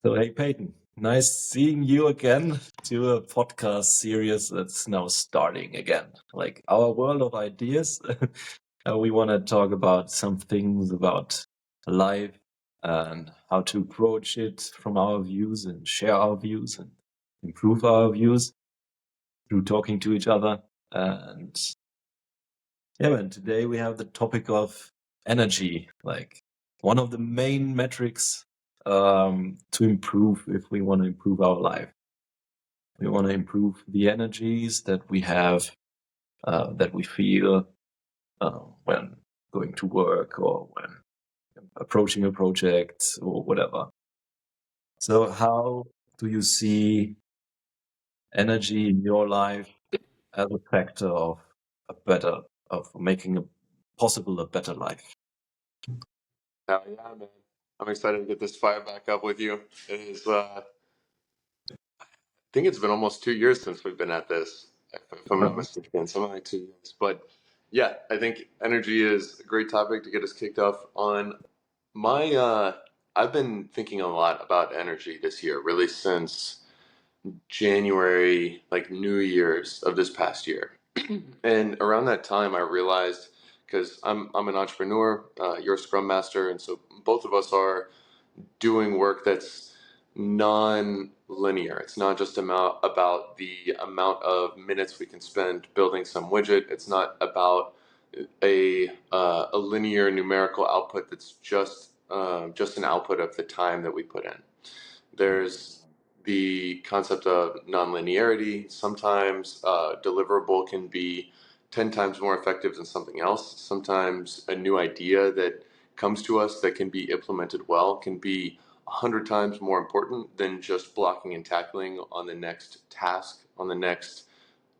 So, hey, Peyton, nice seeing you again to a podcast series that's now starting again. Like our world of ideas. We want to talk about some things about life and how to approach it from our views and share our views and improve our views through talking to each other. And yeah, and today we have the topic of energy, like one of the main metrics to improve if we want to improve our life. We want to improve the energies that we have, that we feel when going to work or when approaching a project or whatever. So, how do you see energy in your life as a factor of making a better life? Hell yeah, man. I'm excited to get this fire back up with you. It is, I think it's been almost 2 years since we've been at this, if I'm not mistaken, something like 2 years. But yeah, I think energy is a great topic to get us kicked off on. I've been thinking a lot about energy this year, really since January, like New Year's of this past year. And around that time, I realized because I'm an entrepreneur, you're a scrum master, and so both of us are doing work that's non-linear. It's not just about the amount of minutes we can spend building some widget. It's not about a linear numerical output that's just an output of the time that we put in. There's the concept of nonlinearity. Sometimes deliverable can be 10 times more effective than something else. Sometimes a new idea that comes to us that can be implemented well can be 100 times more important than just blocking and tackling on the next task, on the next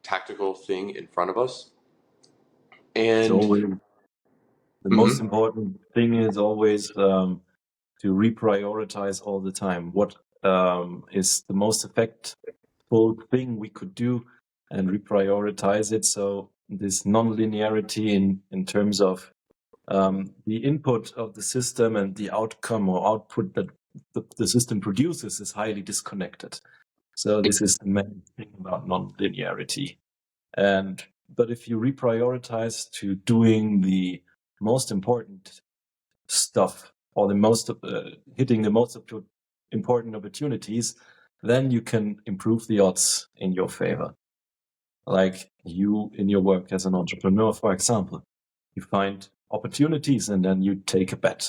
tactical thing in front of us. It's And always the most important thing is always to reprioritize all the time. What is the most effectful thing we could do and reprioritize it? So this non-linearity in terms of the input of the system and the outcome or output that the system produces is highly disconnected. So this is the main thing about non-linearity. But if you reprioritize to doing the most important stuff or the most hitting the most important opportunities, then you can improve the odds in your favor. Like you in your work as an entrepreneur, for example, you find opportunities and then you take a bet.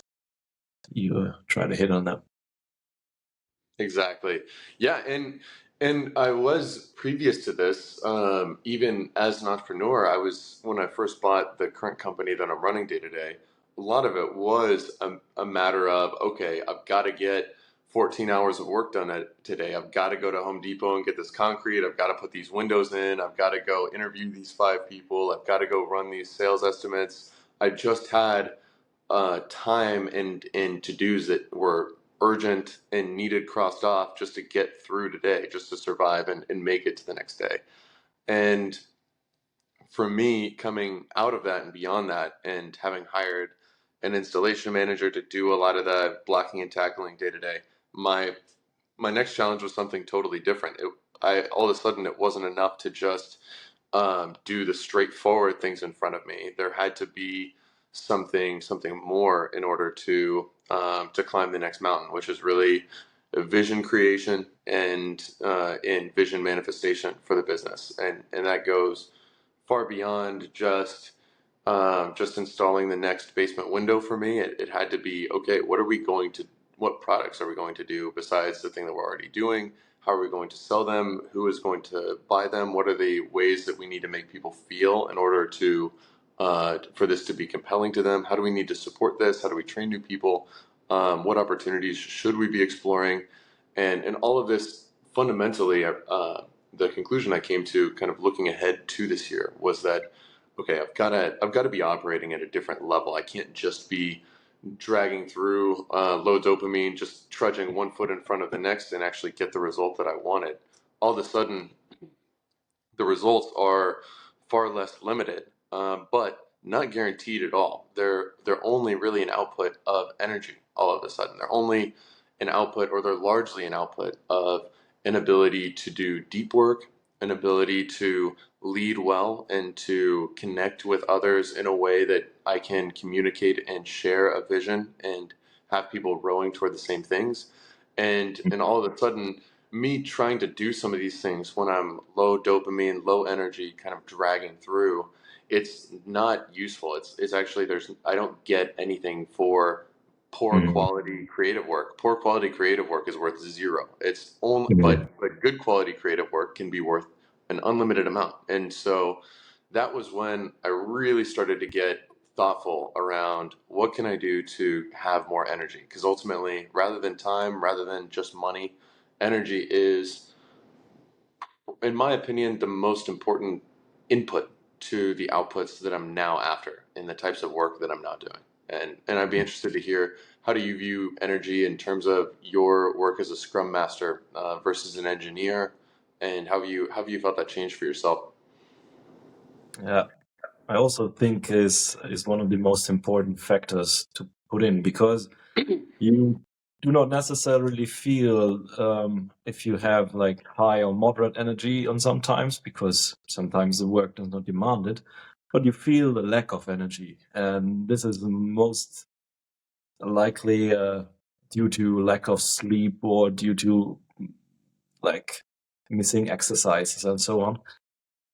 You try to hit on them. Exactly. Yeah, and I was previous to this, even as an entrepreneur, when I first bought the current company that I'm running day to day, a lot of it was a matter of, okay, I've got to get 14 hours of work done today. I've got to go to Home Depot and get this concrete. I've got to put these windows in. I've got to go interview these 5 people. I've got to go run these sales estimates. I just had time and to-dos that were urgent and needed crossed off just to get through today, just to survive and make it to the next day. And for me, coming out of that and beyond that, and having hired an installation manager to do a lot of the blocking and tackling day to day, my next challenge was something totally different. All of a sudden, it wasn't enough to just do the straightforward things in front of me. There had to be something more in order to climb the next mountain, which is really a vision creation and in vision manifestation for the business, and that goes far beyond just installing the next basement window for me. It had to be, okay, what products are we going to do besides the thing that we're already doing? How are we going to sell them? Who is going to buy them? What are the ways that we need to make people feel in order to for this to be compelling to them? How do we need to support this? How do we train new people? What opportunities should we be exploring? And all of this fundamentally, the conclusion I came to, kind of looking ahead to this year, was that okay, I've got to be operating at a different level. I can't just be dragging through low dopamine, just trudging one foot in front of the next and actually get the result that I wanted. All of a sudden, the results are far less limited, but not guaranteed at all. They're only really an output of energy. All of a sudden, they're only an output, or they're largely an output of an ability to do deep work, an ability to lead well, and to connect with others in a way that I can communicate and share a vision and have people rowing toward the same things. And all of a sudden, me trying to do some of these things when I'm low dopamine, low energy, kind of dragging through, it's not useful. It's actually, there's, I don't get anything for poor Mm. quality creative work. Poor quality creative work is worth zero. It's only, Mm. but good quality creative work can be worth an unlimited amount. And so that was when I really started to get thoughtful around what can I do to have more energy? Because ultimately, rather than time, rather than just money, energy is, in my opinion, the most important input to the outputs that I'm now after in the types of work that I'm now doing. And I'd be interested to hear, how do you view energy in terms of your work as a Scrum Master versus an engineer, and how have you felt that change for yourself? Yeah, I also think is one of the most important factors to put in, because you do not necessarily feel if you have like high or moderate energy on sometimes, because sometimes the work does not demand it, but you feel the lack of energy, and this is most likely due to lack of sleep or due to like missing exercises and so on.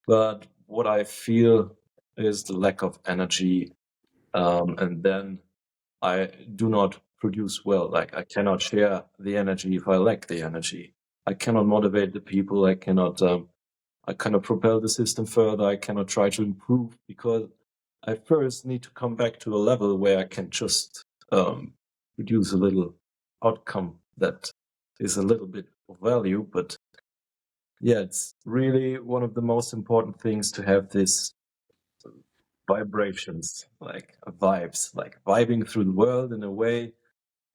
But what I feel is the lack of energy, and then I do not produce well. Like I cannot share the energy if I lack the energy. I cannot motivate the people. I cannot propel the system further. I cannot try to improve, because I first need to come back to a level where I can just produce a little outcome that is a little bit of value. But yeah, it's really one of the most important things to have this vibrations, like vibes, like vibing through the world in a way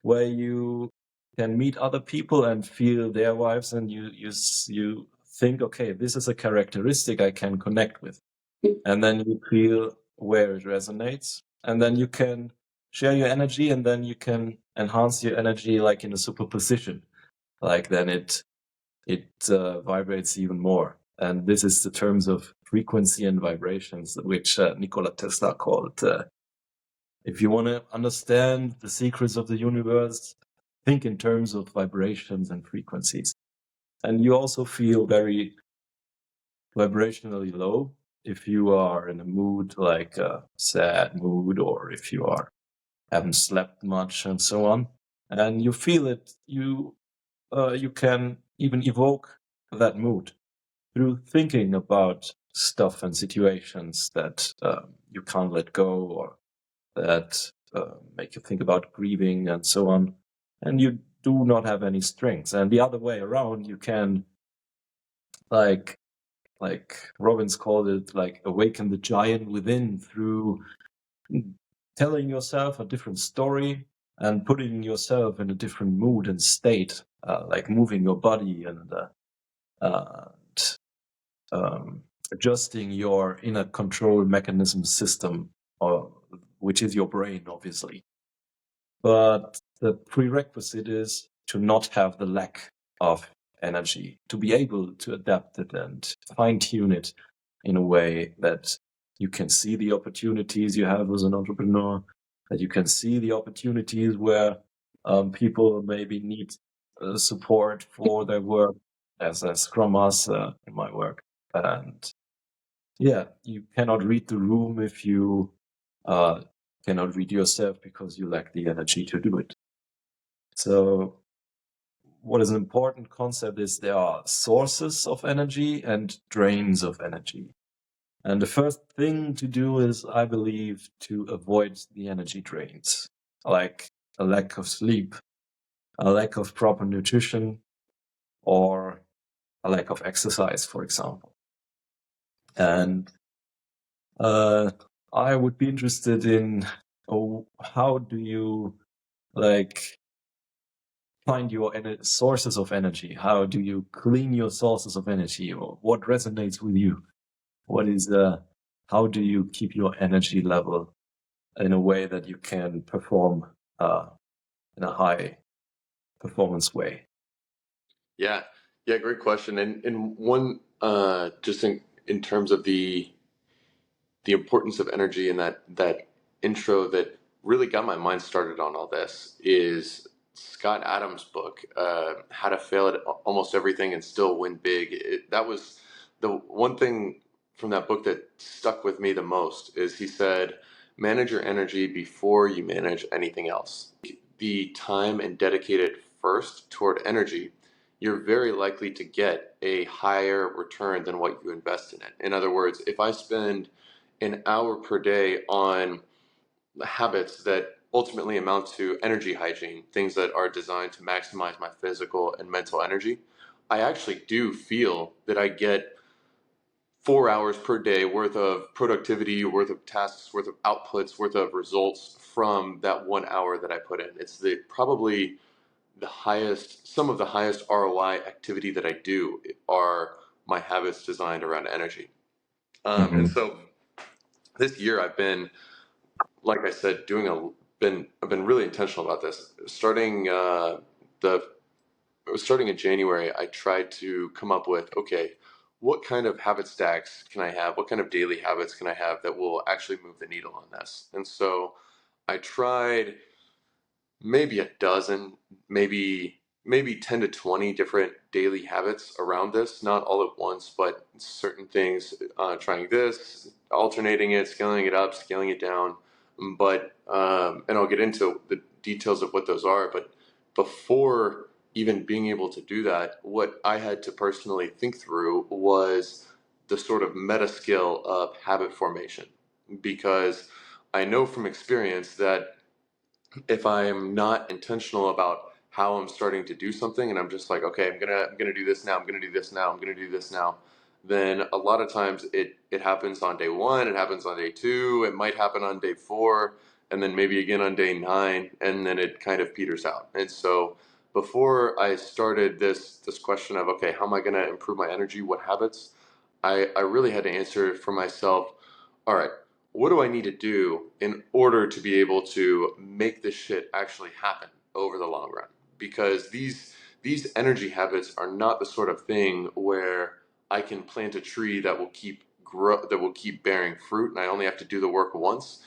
where you can meet other people and feel their vibes, and you think, okay, this is a characteristic I can connect with, and then you feel where it resonates, and then you can share your energy, and then you can enhance your energy like in a superposition, like then it vibrates even more. And this is the terms of frequency and vibrations, which Nikola Tesla called. If you want to understand the secrets of the universe, think in terms of vibrations and frequencies. And you also feel very vibrationally low if you are in a mood like a sad mood, or if you haven't slept much and so on. And you feel it. You can even evoke that mood through thinking about stuff and situations that you can't let go, or that make you think about grieving and so on. And you do not have any strengths. And the other way around, you can, like Robbins called it, like awaken the giant within through telling yourself a different story and putting yourself in a different mood and state, like moving your body and uh, um, adjusting your inner control mechanism system, or which is your brain, obviously. But the prerequisite is to not have the lack of energy, to be able to adapt it and fine tune it in a way that you can see the opportunities you have as an entrepreneur, that you can see the opportunities where people maybe need support for their work, as a Scrum Master in my work. And yeah, you cannot read the room if you uh, cannot read yourself, because you lack the energy to do it. So what is an important concept is there are sources of energy and drains of energy. And the first thing to do is, I believe, to avoid the energy drains, like a lack of sleep, a lack of proper nutrition, or a lack of exercise, for example. And I would be interested in, how do you like find your sources of energy? How do you clean your sources of energy, or what resonates with you? What is how do you keep your energy level in a way that you can perform in a high performance way? Yeah, yeah, great question. And one, just in terms of the importance of energy and that intro that really got my mind started on all this is Scott Adams' book, How to Fail at Almost Everything and Still Win Big. That was the one thing from that book that stuck with me the most is he said, manage your energy before you manage anything else. The time and dedicate it first toward energy, you're very likely to get a higher return than what you invest in it. In other words, if I spend an hour per day on habits that ultimately amount to energy hygiene, things that are designed to maximize my physical and mental energy, I actually do feel that I get 4 hours per day worth of productivity, worth of tasks, worth of outputs, worth of results from that 1 hour that I put in. It's probably the highest, some of the highest ROI activity that I do are my habits designed around energy. And Hmm. so this year I've been, like I said, I've been really intentional about this. The Starting in January, I tried to come up with, okay, what kind of habit stacks can I have? What kind of daily habits can I have that will actually move the needle on this? And so I tried maybe a dozen, maybe 10 to 20 different daily habits around this, not all at once, but certain things, trying this, alternating it, scaling it up, scaling it down. But and I'll get into the details of what those are, but before even being able to do that, what I had to personally think through was the sort of meta skill of habit formation, because I know from experience that if I'm not intentional about how I'm starting to do something and I'm just like, okay, I'm gonna do this now, I'm gonna do this now, I'm gonna do this now, then a lot of times it happens on day one, it happens on day two, it might happen on day four, and then maybe again on day nine, and then it kind of peters out. And so before I started this question of, okay, how am I gonna improve my energy? What habits? I really had to answer for myself, all right, what do I need to do in order to be able to make this shit actually happen over the long run? Because these energy habits are not the sort of thing where I can plant a tree that will keep bearing fruit, and I only have to do the work once.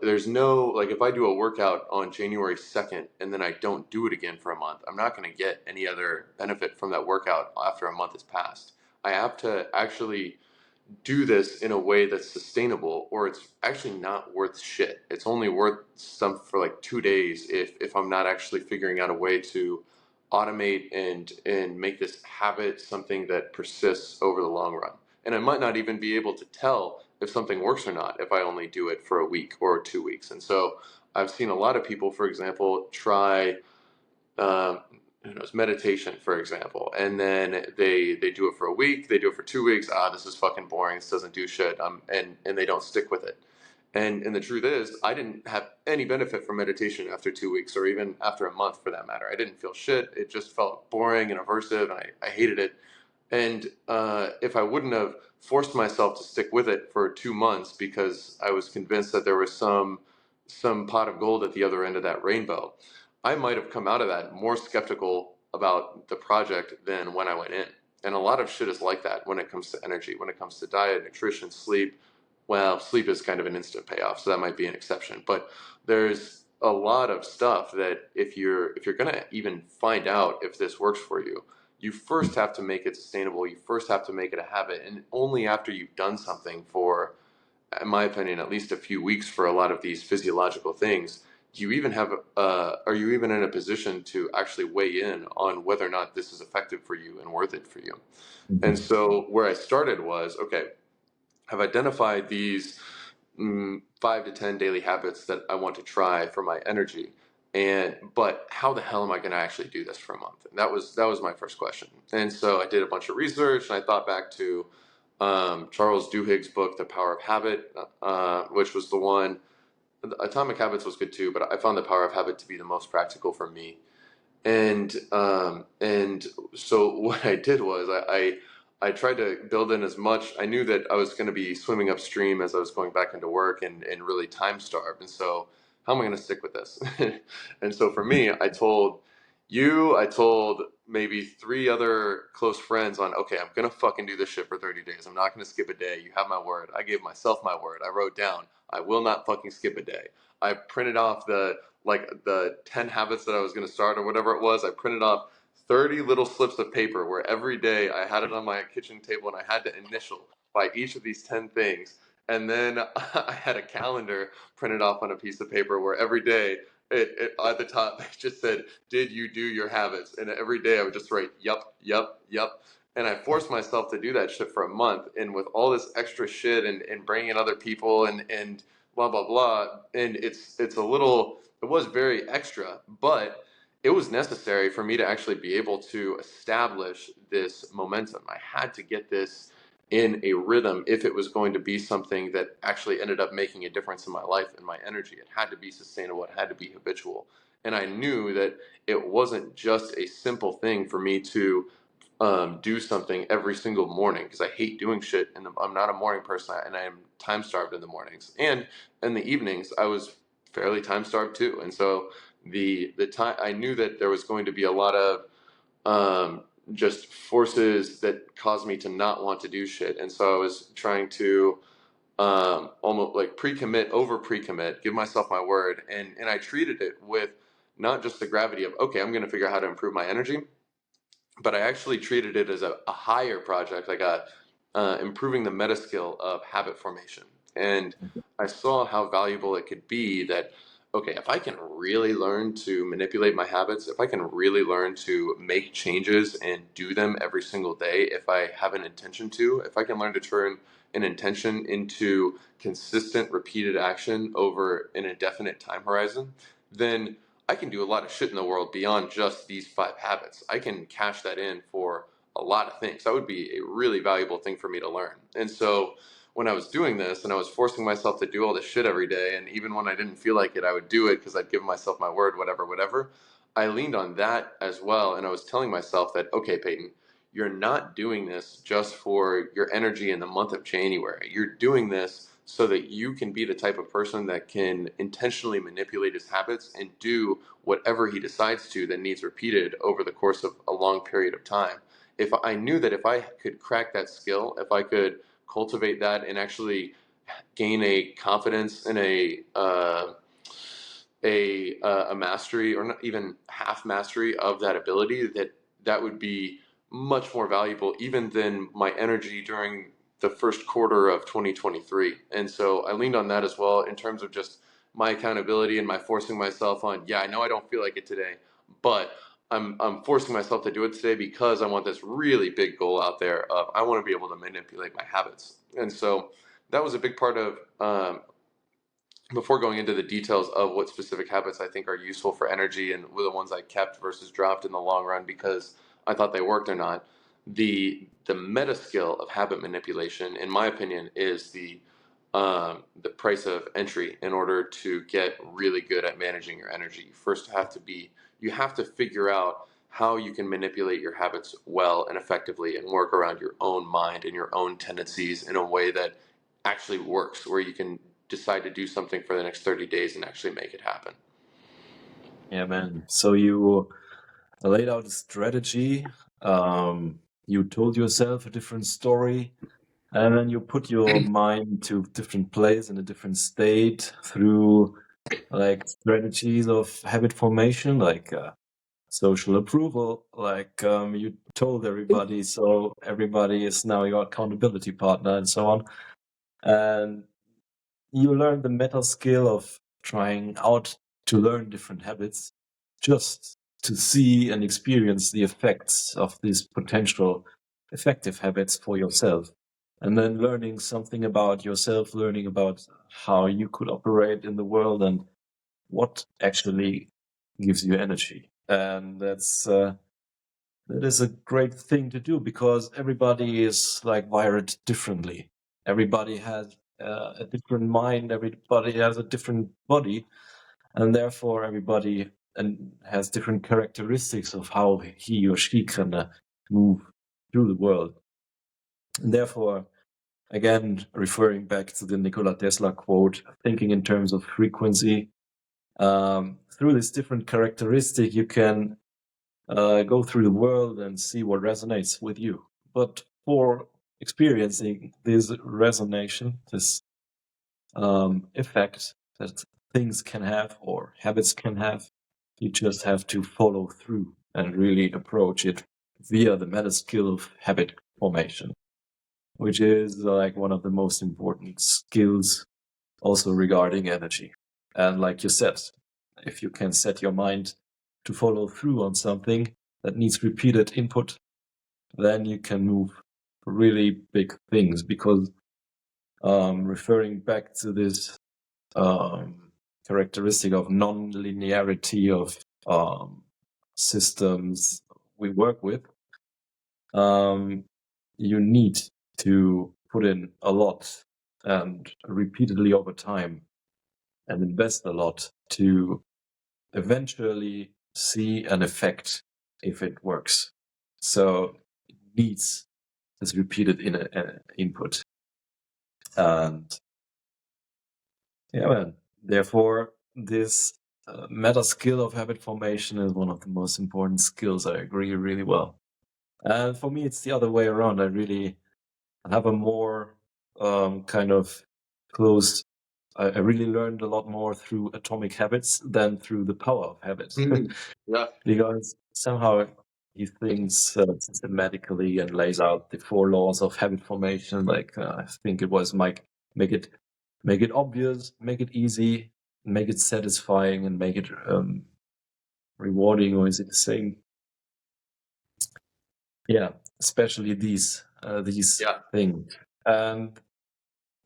There's no, like, if I do a workout on January 2nd and then I don't do it again for a month, I'm not going to get any other benefit from that workout after a month has passed. I have to actually do this in a way that's sustainable, or it's actually not worth shit. It's only worth some for like 2 days if I'm not actually figuring out a way to automate and make this habit something that persists over the long run. And I might not even be able to tell if something works or not if I only do it for a week or 2 weeks. And so I've seen a lot of people, for example, try um, meditation, for example, and then they do it for a week, they do it for 2 weeks. This is fucking boring. This doesn't do shit. And they don't stick with it. And the truth is, I didn't have any benefit from meditation after 2 weeks, or even after a month, for that matter. I didn't feel shit. It just felt boring and aversive, and I hated it. And if I wouldn't have forced myself to stick with it for 2 months because I was convinced that there was some pot of gold at the other end of that rainbow, I might have come out of that more skeptical about the project than when I went in. And a lot of shit is like that when it comes to energy, when it comes to diet, nutrition, sleep. Well, sleep is kind of an instant payoff, so that might be an exception. But there's a lot of stuff that if you're gonna even find out if this works for you, you first have to make it sustainable. You first have to make it a habit, and only after you've done something for, in my opinion, at least a few weeks for a lot of these physiological things, do you even have are you even in a position to actually weigh in on whether or not this is effective for you and worth it for you? And Hmm. so where I started was, okay, I've identified these 5 to 10 daily habits that I want to try for my energy. But how the hell am I going to actually do this for a month? And that was my first question. And so I did a bunch of research, and I thought back to Charles Duhigg's book, The Power of Habit, which was the one. Atomic Habits was good too, but I found The Power of Habit to be the most practical for me. And so what I did was I tried to build in as much. I knew that I was going to be swimming upstream as I was going back into work, and really time starved. And so how am I going to stick with this? And so for me, I told You, I told maybe three other close friends on, okay, I'm gonna fucking do this shit for 30 days. I'm not gonna skip a day. You have my word. I gave myself my word. I wrote down, I will not fucking skip a day. I printed off the 10 habits that I was gonna start or whatever it was. I printed off 30 little slips of paper where every day I had it on my kitchen table and I had to initial by each of these 10 things. And then I had a calendar printed off on a piece of paper where every day it at the top it just said, did you do your habits? And every day I would just write, yup, yup, yup. And I forced myself to do that shit for a month. And with all this extra shit and bringing in other people and blah, blah, blah. And it's a little, it was very extra, but it was necessary for me to actually be able to establish this momentum. I had to get this in a rhythm if it was going to be something that actually ended up making a difference in my life and my energy. It had to be sustainable, it had to be habitual. And I knew that it wasn't just a simple thing for me to do something every single morning because I hate doing shit and I'm not a morning person and I am time starved in the mornings. And in the evenings, I was fairly time starved too. And so the time I knew that there was going to be a lot of um, just forces that caused me to not want to do shit. And so I was trying to almost like pre-commit, over pre-commit, give myself my word. And I treated it with not just the gravity of, okay, I'm going to figure out how to improve my energy, but I actually treated it as a higher project, like improving the meta skill of habit formation. And I saw how valuable it could be that, okay, if I can really learn to manipulate my habits, if I can really learn to make changes and do them every single day, if I have an intention to, if I can learn to turn an intention into consistent, repeated action over an indefinite time horizon, then I can do a lot of shit in the world beyond just these 5 habits. I can cash that in for a lot of things. That would be a really valuable thing for me to learn. And so when I was doing this and I was forcing myself to do all this shit every day, and even when I didn't feel like it, I would do it because I'd given myself my word, whatever, whatever. I leaned on that as well. And I was telling myself that, okay, Peyton, you're not doing this just for your energy in the month of January. You're doing this so that you can be the type of person that can intentionally manipulate his habits and do whatever he decides to that needs repeated over the course of a long period of time. If I knew that if I could crack that skill, if I could cultivate that and actually gain a confidence and a mastery or not even half mastery of that ability, that would be much more valuable even than my energy during the first quarter of 2023. And so I leaned on that as well in terms of just my accountability and my forcing myself on, yeah, I know I don't feel like it today, but I'm forcing myself to do it today because I want this really big goal out there of I want to be able to manipulate my habits. And so that was a big part of before going into the details of what specific habits I think are useful for energy and were the ones I kept versus dropped in the long run because I thought they worked or not, the meta skill of habit manipulation, in my opinion, is the price of entry in order to get really good at managing your energy. You have to figure out how you can manipulate your habits well and effectively and work around your own mind and your own tendencies in a way that actually works, where you can decide to do something for the next 30 days and actually make it happen. Yeah, man. So you laid out a strategy. You told yourself a different story, and then you put your mind to different place in a different state through like strategies of habit formation, like social approval. Like you told everybody, so everybody is now your accountability partner, and so on. And you learn the meta skill of trying out to learn different habits just to see and experience the effects of these potential effective habits for yourself. And then learning something about yourself, learning about how you could operate in the world and what actually gives you energy. And that is a great thing to do because everybody is like wired differently. Everybody has a different mind. Everybody has a different body, and therefore everybody and has different characteristics of how he or she can move through the world. And therefore, again, referring back to the Nikola Tesla quote, thinking in terms of frequency, through this different characteristic, you can go through the world and see what resonates with you. But for experiencing this resonation, this effect that things can have or habits can have, you just have to follow through and really approach it via the meta skill of habit formation, which is like one of the most important skills also regarding energy. And like you said, if you can set your mind to follow through on something that needs repeated input, then you can move really big things. Because referring back to this characteristic of non-linearity of systems we work with, you need to put in a lot and repeatedly over time and invest a lot to eventually see an effect if it works. So it needs this repeated input. And yeah, man, therefore, this meta skill of habit formation is one of the most important skills. I agree really well. And for me, it's the other way around. I really have a more kind of close. I really learned a lot more through atomic habits than through the power of habit. Yeah. Because somehow he thinks systematically and lays out the 4 laws of habit formation. Like I think it was Mike, make it obvious, make it easy, make it satisfying, and make it rewarding. Or is it the same? Yeah, especially these Yeah. things. And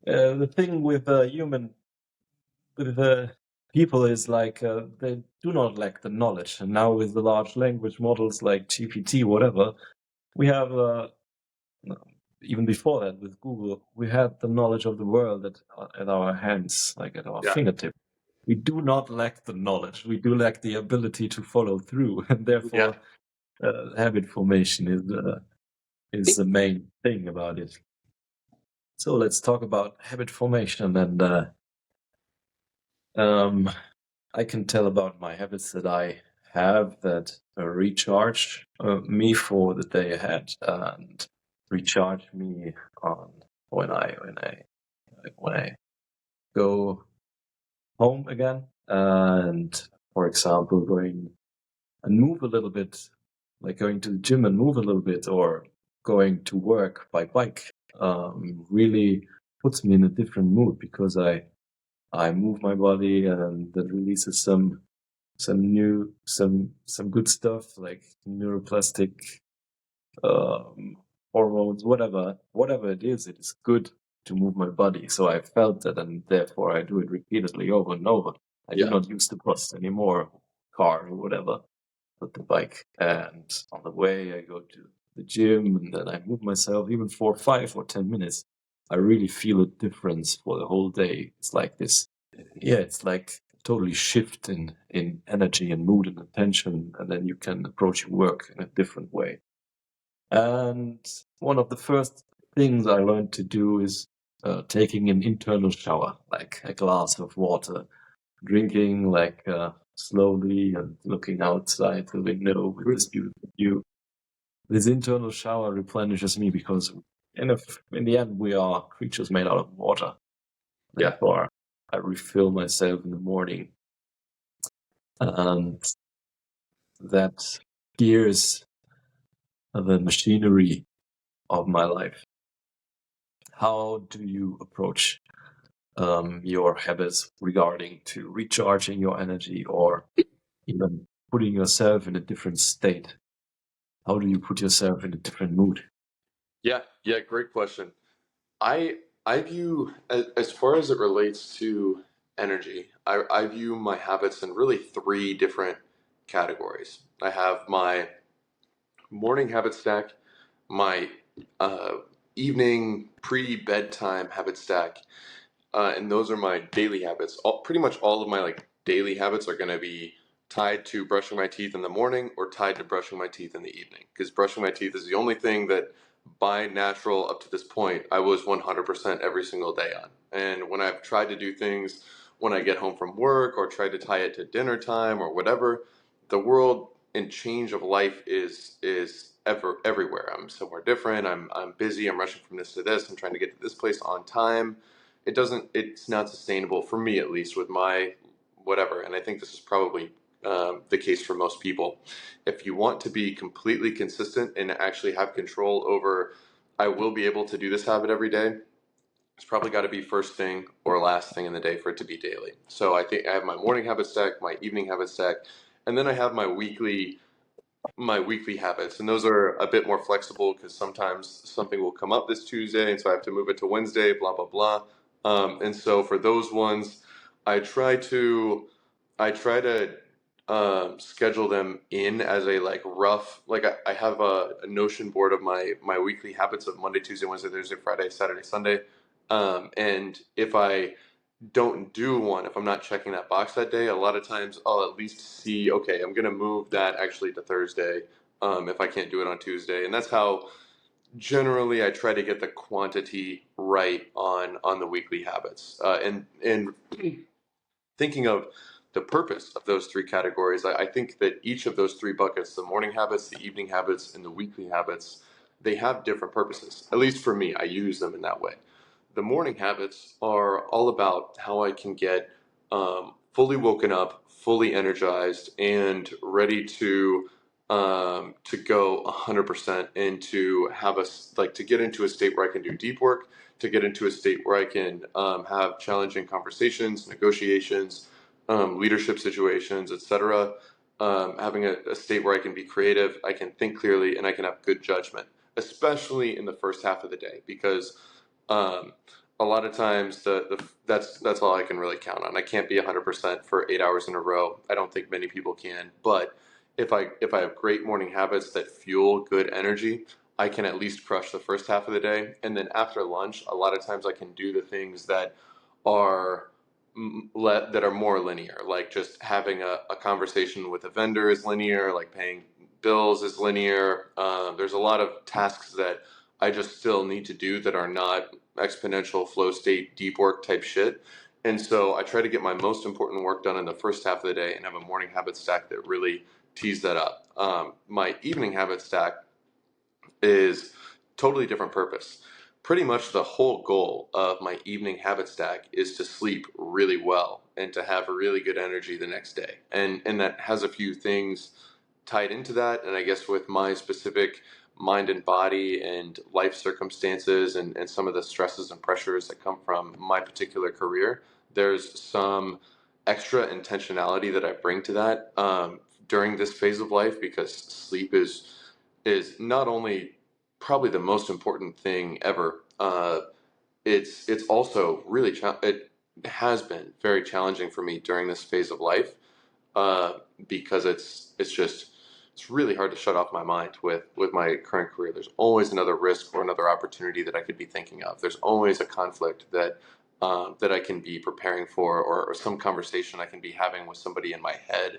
the thing with people is like they do not lack the knowledge. And now with the large language models like GPT, whatever, we have even before that with Google, we had the knowledge of the world at our hands, like at our Yeah. fingertip. We do not lack the knowledge. We do lack the ability to follow through, and therefore, habit formation is the main thing about it. So let's talk about habit formation, and I can tell about my habits that I have that recharge me for the day ahead and recharge me on when I go home again, and for example going and move a little bit, like going to the gym and move a little bit, or going to work by bike, really puts me in a different mood because I move my body and that releases some good stuff like neuroplastic hormones, whatever it is good to move my body. So I felt that, and therefore I do it repeatedly over and over. I do not use the bus anymore, car or whatever, but the bike. And on the way I go to the gym and then I move myself even for 5 or 10 minutes. I really feel a difference for the whole day. It's like this. Yeah, it's like totally shift in energy and mood and attention, and then you can approach your work in a different way. And one of the first things I learned to do is taking an internal shower, like a glass of water, drinking like slowly and looking outside the window with this beautiful view. This internal shower replenishes me because in the end we are creatures made out of water. Therefore, I refill myself in the morning, and that gears the machinery of my life. How do you approach your habits regarding to recharging your energy or even putting yourself in a different state? How do you put yourself in a different mood? Yeah. Great question. I view, as far as it relates to energy, I view my habits in really 3 different categories. I have my morning habit stack, my evening pre-bedtime habit stack, and those are my daily habits. Pretty much all of my like daily habits are going to be tied to brushing my teeth in the morning or tied to brushing my teeth in the evening. Because brushing my teeth is the only thing that, by natural up to this point, I was 100% every single day on. And when I've tried to do things when I get home from work or tried to tie it to dinner time or whatever, the world and change of life is everywhere. I'm somewhere different. I'm busy. I'm rushing from this to this. I'm trying to get to this place on time. It's not sustainable for me, at least, with my whatever. And I think this is probably the case for most people. If you want to be completely consistent and actually have control over, I will be able to do this habit every day, it's probably got to be first thing or last thing in the day for it to be daily. So I think I have my morning habit stack, my evening habit stack, and then I have my weekly habits, and those are a bit more flexible because sometimes something will come up this Tuesday, and so I have to move it to Wednesday, blah blah blah. And so for those ones, I try to schedule them in as a like rough, like I have a Notion board of my weekly habits of Monday, Tuesday, Wednesday, Thursday, Friday, Saturday, Sunday. And if I don't do one, if I'm not checking that box that day, a lot of times I'll at least see, okay, I'm gonna move that actually to Thursday, if I can't do it on Tuesday. And that's how generally I try to get the quantity right on the weekly habits. And thinking of the purpose of those three categories, I think that each of those three buckets, the morning habits, the evening habits, and the weekly habits, they have different purposes. At least for me, I use them in that way. The morning habits are all about how I can get fully woken up, fully energized, and ready to go 100% and to have to get into a state where I can do deep work, to get into a state where I can have challenging conversations, negotiations, leadership situations, etc. Having a state where I can be creative, I can think clearly, and I can have good judgment, especially in the first half of the day, because um, a lot of times that's all I can really count on. I can't be 100% for 8 hours in a row. I don't think many people can, but if I have great morning habits that fuel good energy, I can at least crush the first half of the day. And then after lunch, a lot of times I can do the things that are that are more linear, like just having a conversation with a vendor is linear, like paying bills is linear. There's a lot of tasks that I just still need to do that are not exponential flow state deep work type shit. And so I try to get my most important work done in the first half of the day and have a morning habit stack that really tease that up. My evening habit stack is totally different purpose. Pretty much the whole goal of my evening habit stack is to sleep really well and to have really good energy the next day. And that has a few things tied into that. And I guess with my specific mind and body and life circumstances and some of the stresses and pressures that come from my particular career, there's some extra intentionality that I bring to that during this phase of life, because sleep is not only probably the most important thing ever. It's also really it has been very challenging for me during this phase of life, uh, because it's really hard to shut off my mind with my current career. There's always another risk or another opportunity that I could be thinking of. There's always a conflict that I can be preparing for, or some conversation I can be having with somebody in my head,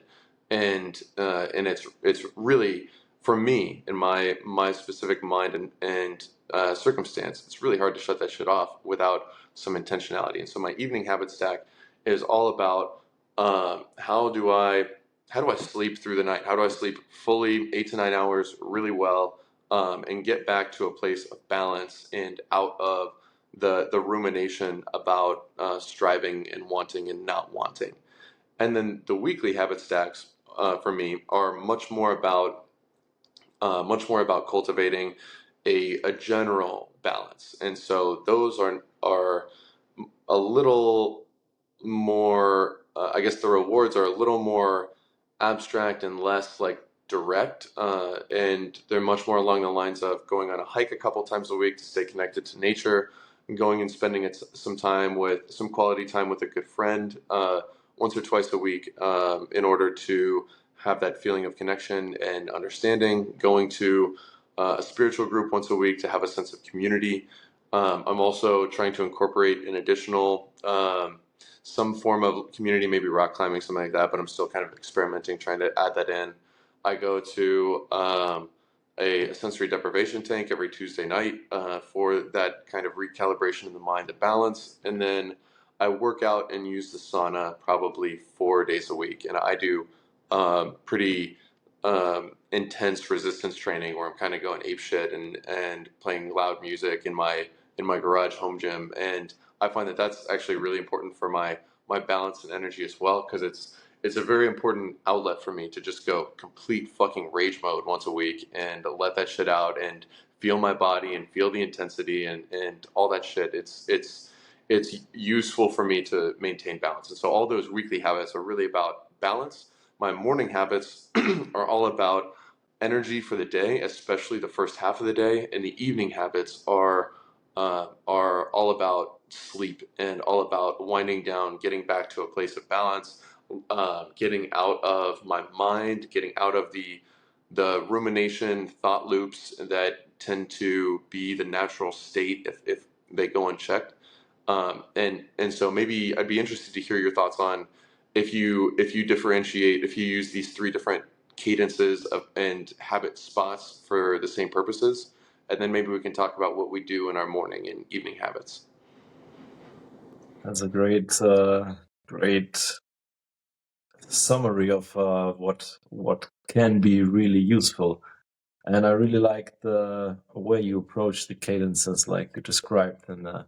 and it's really, for me in my specific mind and circumstance, it's really hard to shut that shit off without some intentionality. And so my evening habit stack is all about how do I sleep through the night? How do I sleep fully 8 to 9 hours really well, and get back to a place of balance and out of the rumination about striving and wanting and not wanting. And then the weekly habit stacks for me are much more about cultivating a general balance. And so those are a little more, I guess the rewards are a little more abstract and less like direct, and they're much more along the lines of going on a hike a couple times a week to stay connected to nature, and going and spending some quality time with a good friend once or twice a week, in order to have that feeling of connection and understanding, going to a spiritual group once a week to have a sense of community. I'm also trying to incorporate an additional some form of community, maybe rock climbing, something like that, but I'm still kind of experimenting, trying to add that in. I go to a sensory deprivation tank every Tuesday night for that kind of recalibration in the mind and balance. And then I work out and use the sauna probably 4 days a week. And I do pretty intense resistance training where I'm kind of going ape shit and playing loud music in my garage home gym. And I find that that's actually really important for my balance and energy as well, because it's a very important outlet for me to just go complete fucking rage mode once a week and let that shit out and feel my body and feel the intensity and all that shit. It's useful for me to maintain balance. And so all those weekly habits are really about balance. My morning habits are all about energy for the day, especially the first half of the day, and the evening habits are all about sleep and all about winding down, getting back to a place of balance, getting out of my mind, getting out of the rumination thought loops that tend to be the natural state if they go unchecked. And so maybe I'd be interested to hear your thoughts on if you differentiate, if you use these three different cadences and habit spots for the same purposes, and then maybe we can talk about what we do in our morning and evening habits. That's a great summary of what can be really useful. And I really like the way you approach the cadences, like you described in the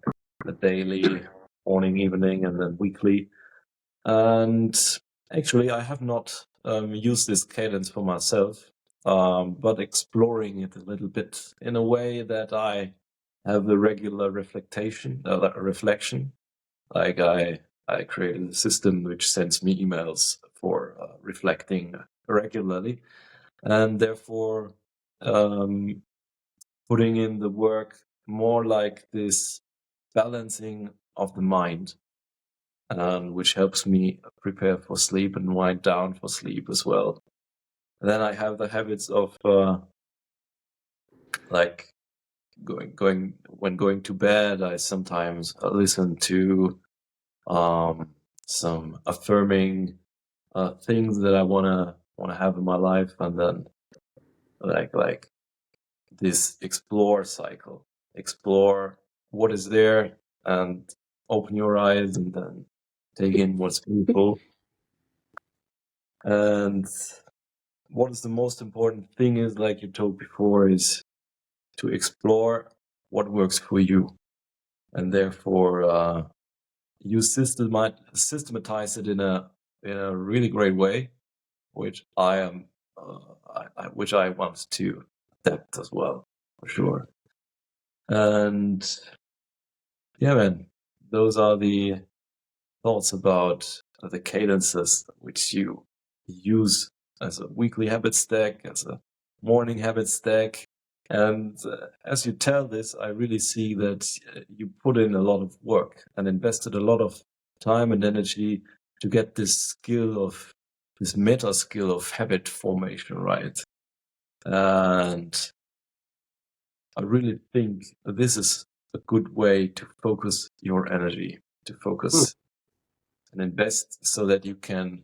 daily, morning, evening, and then weekly. And actually, I have not used this cadence for myself, but exploring it a little bit in a way that I have a regular reflection. Like I created a system which sends me emails for reflecting regularly, and therefore putting in the work more like this balancing of the mind, which helps me prepare for sleep and wind down for sleep as well. And then I have the habits of like going to bed. I sometimes listen to some affirming things that I wanna have in my life, and then like this explore cycle, explore what is there, and open your eyes, and then take in what's beautiful. And what is the most important thing is, like you told before, is to explore what works for you, and therefore you systematize it in a really great way, which I am which I want to adapt as well, for sure. And yeah, man, those are the thoughts about the cadences which you use as a weekly habit stack, as a morning habit stack. And as you tell this, I really see that you put in a lot of work and invested a lot of time and energy to get this meta skill of habit formation right. And I really think this is a good way to focus your energy, to focus and invest so that you can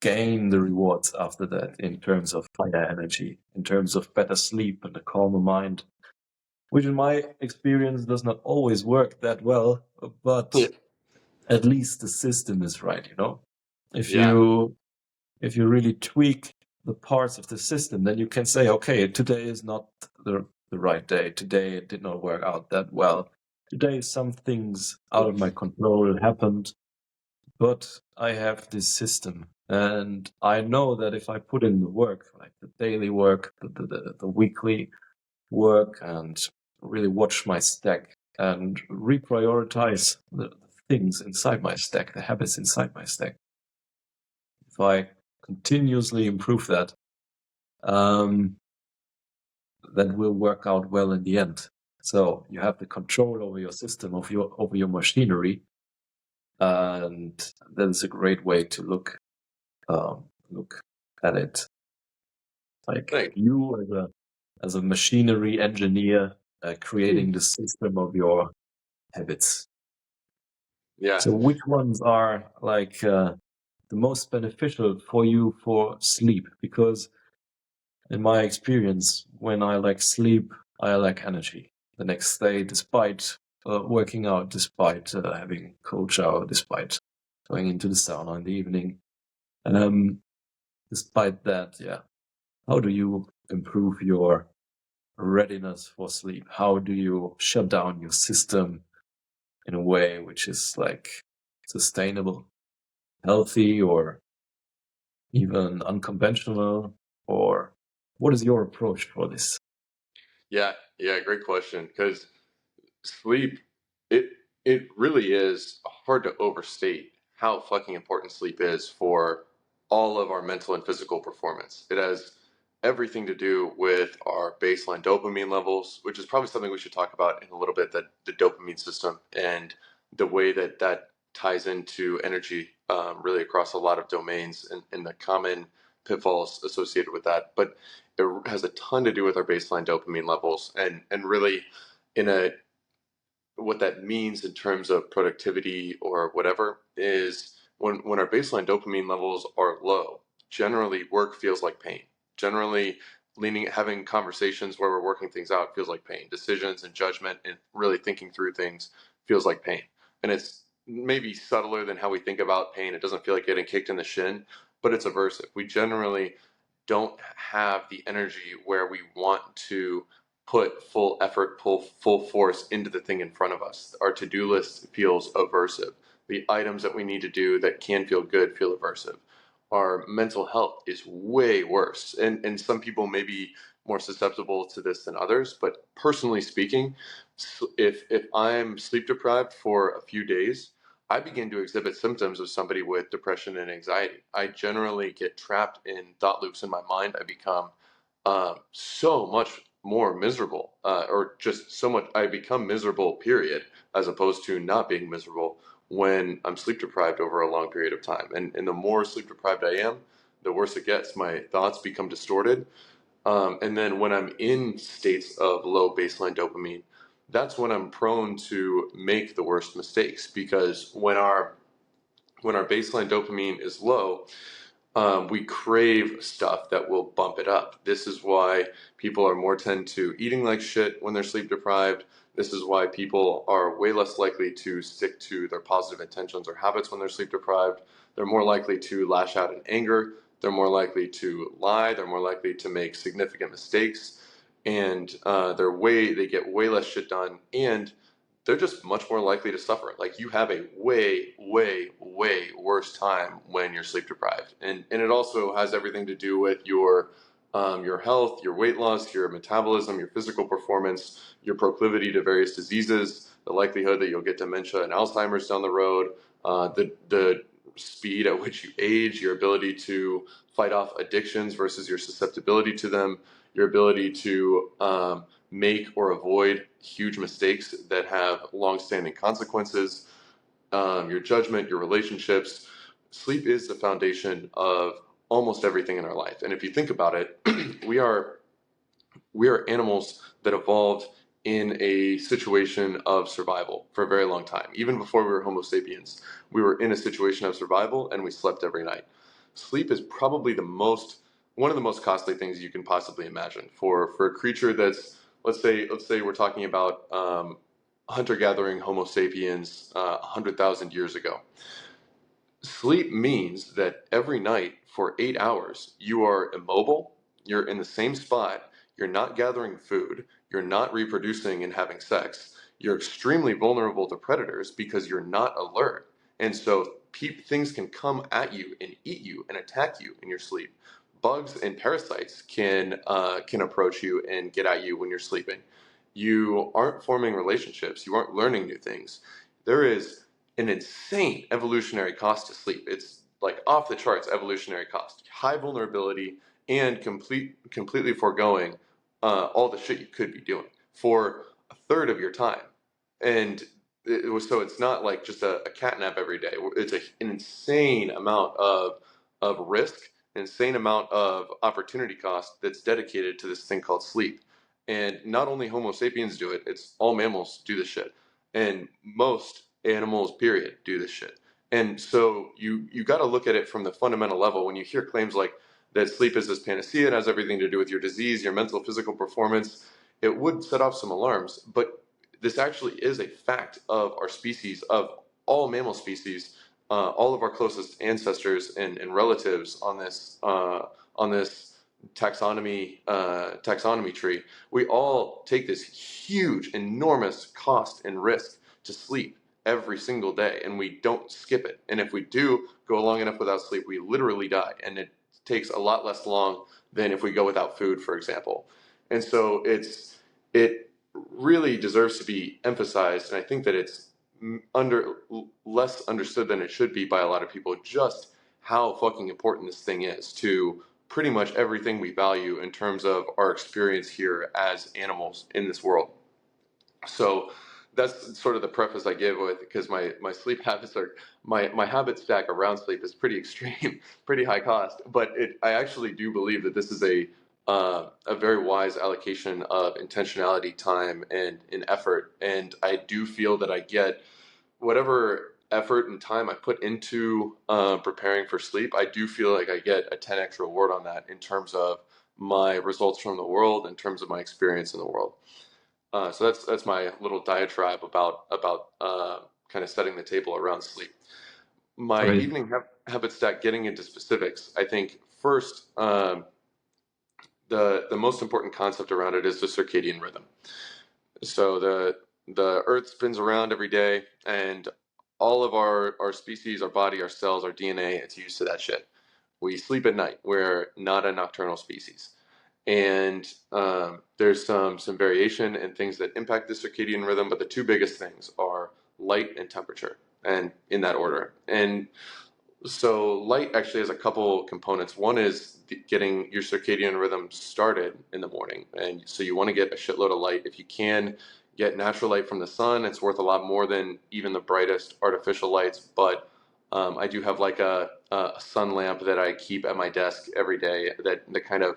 gain the rewards after that in terms of higher energy, in terms of better sleep and a calmer mind, which in my experience does not always work that well, but at least the system is right, If you really tweak the parts of the system, then you can say, okay, today is not the right day. Today it did not work out that well. Today some things out of my control happened, but I have this system, and I know that if I put in the work, like the daily work, the weekly work, and really watch my stack and reprioritize the things inside my stack, the habits inside my stack, if I continuously improve that, that will work out well in the end. So you have the control over your system, over your machinery, and that is a great way to look at it. Like Thanks. you as a machinery engineer, creating the system of your habits. Yeah. So which ones are like the most beneficial for you for sleep? Because in my experience, when I lack sleep, I lack energy the next day, despite working out, despite having cold shower, despite going into the sauna in the evening. Despite that, yeah, How do you improve your readiness for sleep? How do you shut down your system in a way which is like sustainable, healthy, or even unconventional? Or what is your approach for this? Yeah, yeah, great question. Because sleep, it it really is hard to overstate how fucking important sleep is for all of our mental and physical performance. It has everything to do with our baseline dopamine levels, which is probably something we should talk about in a little bit, that the dopamine system and the way that that ties into energy, really across a lot of domains, and the common pitfalls associated with that. But it has a ton to do with our baseline dopamine levels, and really in a what that means in terms of productivity or whatever is when our baseline dopamine levels are low, generally work feels like pain. Generally, having conversations where we're working things out feels like pain. Decisions and judgment and really thinking through things feels like pain. And it's maybe subtler than how we think about pain. It doesn't feel like getting kicked in the shin, but it's aversive. We generally don't have the energy where we want to put full effort, pull full force into the thing in front of us. Our to-do list feels aversive. The items that we need to do that can feel good feel aversive. Our mental health is way worse. And some people may be more susceptible to this than others, but personally speaking, if I'm sleep deprived for a few days, I begin to exhibit symptoms of somebody with depression and anxiety. I generally get trapped in thought loops in my mind. I become so much more miserable, or just so much. I become miserable, period, as opposed to not being miserable when I'm sleep deprived over a long period of time. And the more sleep deprived I am, the worse it gets. My thoughts become distorted. And then when I'm in states of low baseline dopamine, that's when I'm prone to make the worst mistakes, because when our baseline dopamine is low, we crave stuff that will bump it up. This is why people are more tend to eating like shit when they're sleep deprived. This is why people are way less likely to stick to their positive intentions or habits when they're sleep deprived. They're more likely to lash out in anger. They're more likely to lie. They're more likely to make significant mistakes, and they get way less shit done, and they're just much more likely to suffer. Like, you have a way, way, way worse time when you're sleep deprived, and it also has everything to do with your health, your weight loss, your metabolism, your physical performance, your proclivity to various diseases, the likelihood that you'll get dementia and Alzheimer's down the road, the speed at which you age, your ability to fight off addictions versus your susceptibility to them, your ability to make or avoid huge mistakes that have long-standing consequences, your judgment, your relationships. Sleep is the foundation of almost everything in our life. And if you think about it, we are animals that evolved in a situation of survival for a very long time. Even before we were Homo sapiens, we were in a situation of survival, and we slept every night. Sleep is probably one of the most costly things you can possibly imagine for a creature that's, let's say we're talking about hunter-gathering Homo sapiens 100,000 years ago. Sleep means that every night for 8 hours, you are immobile, you're in the same spot, you're not gathering food, you're not reproducing and having sex, you're extremely vulnerable to predators because you're not alert. And so things can come at you and eat you and attack you in your sleep. Bugs and parasites can approach you and get at you when you're sleeping. You aren't forming relationships, you aren't learning new things. There is an insane evolutionary cost to sleep. It's like off the charts evolutionary cost, high vulnerability, and completely foregoing all the shit you could be doing for a third of your time. And so it's not like just a cat nap every day. It's an insane amount of risk, an insane amount of opportunity cost that's dedicated to this thing called sleep. And not only Homo sapiens do it, it's all mammals do this shit. And most animals, period, do this shit. And so you got to look at it from the fundamental level. When you hear claims like that sleep is this panacea, it has everything to do with your disease, your mental, physical performance, it would set off some alarms. But this actually is a fact of our species, of all mammal species, all of our closest ancestors and relatives on this taxonomy tree, we all take this huge, enormous cost and risk to sleep every single day, and we don't skip it. And if we do go long enough without sleep, we literally die, and it takes a lot less long than if we go without food, for example. And so it really deserves to be emphasized, and I think that it's less understood than it should be by a lot of people, just how fucking important this thing is to pretty much everything we value in terms of our experience here as animals in this world. So that's sort of the preface I give with, because my sleep habits are, my habit stack around sleep is pretty extreme, pretty high cost. But I actually do believe that this is a very wise allocation of intentionality, time, and effort. And I do feel that I get whatever effort and time I put into preparing for sleep. I do feel like I get a 10x reward on that in terms of my results from the world, in terms of my experience in the world. So that's my little diatribe about kind of setting the table around sleep. My Right. evening habit stack. Getting into specifics, I think first, the most important concept around it is the circadian rhythm. So the Earth spins around every day, and all of our species, our body, our cells, our DNA, it's used to that shit. We sleep at night. We're not a nocturnal species. And there's some variation in things that impact the circadian rhythm, but the two biggest things are light and temperature, and in that order. And so light actually has a couple components. One is getting your circadian rhythm started in the morning, and so you want to get a shitload of light. If you can get natural light from the sun, it's worth a lot more than even the brightest artificial lights. But I do have like a sun lamp that I keep at my desk every day that kind of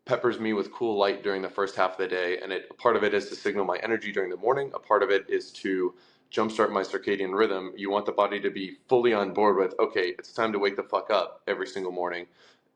peppers me with cool light during the first half of the day. And a part of it is to signal my energy during the morning. A part of it is to jumpstart my circadian rhythm. You want the body to be fully on board with, okay, it's time to wake the fuck up every single morning.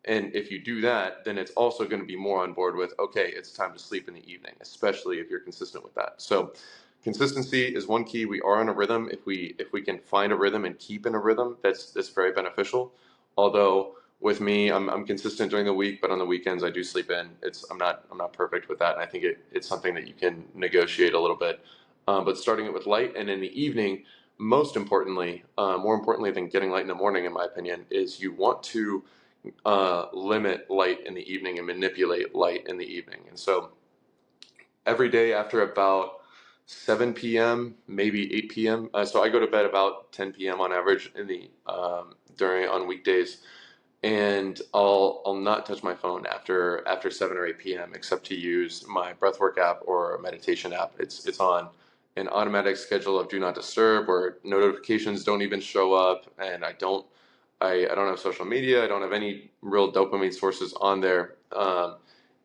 And if you do that, then it's also going to be more on board with, okay, it's time to sleep in the evening, especially if you're consistent with that. So consistency is one key. We are on a rhythm. If we can find a rhythm and keep in a rhythm, that's very beneficial. Although with me, I'm consistent during the week, but on the weekends I do sleep in. I'm not perfect with that, and I think it's something that you can negotiate a little bit. But starting it with light, and in the evening, most importantly, more importantly than getting light in the morning, in my opinion, is you want to limit light in the evening and manipulate light in the evening. And so every day after about 7 p.m., maybe 8 p.m. So I go to bed about 10 p.m. on average in the during on weekdays, and I'll not touch my phone after 7 or 8 p.m. except to use my breathwork app or a meditation app. It's on an automatic schedule of do not disturb, where notifications don't even show up, and I don't have social media. I don't have any real dopamine sources on there.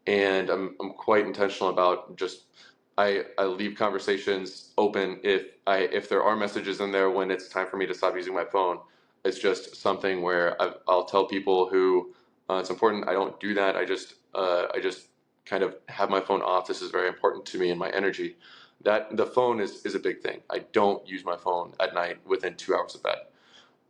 And I'm quite intentional about just I leave conversations open if there are messages in there when it's time for me to stop using my phone. It's just something where I'll tell people who it's important. I don't do that. I just kind of have my phone off. This is very important to me and my energy. That the phone is a big thing. I don't use my phone at night within 2 hours of bed.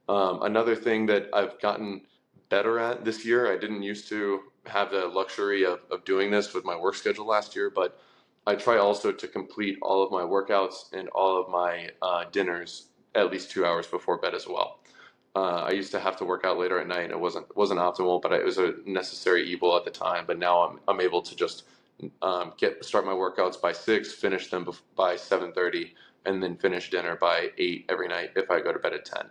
Another thing that I've gotten better at this year, I didn't used to have the luxury of doing this with my work schedule last year, but I try also to complete all of my workouts and all of my dinners at least 2 hours before bed as well. I used to have to work out later at night. It wasn't optimal, but it was a necessary evil at the time. But now I'm able to just start my workouts by 6, finish them by 7:30, and then finish dinner by 8 every night if I go to bed at 10.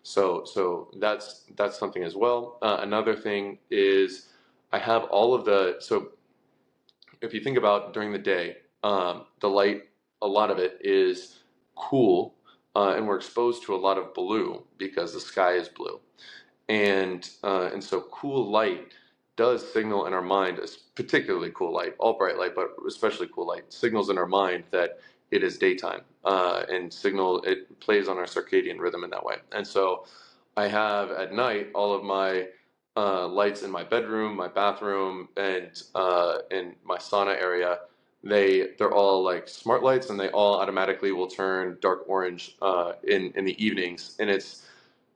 So that's something as well. Another thing is I have all of the so if you think about during the day, the light, a lot of it is cool, and we're exposed to a lot of blue because the sky is blue, and so cool light does signal in our mind, particularly cool light, all bright light, but especially cool light, signals in our mind that it is daytime, and signal it plays on our circadian rhythm in that way. And so I have at night all of my lights in my bedroom, my bathroom, and in my sauna area. They're all like smart lights, and they all automatically will turn dark orange in the evenings, and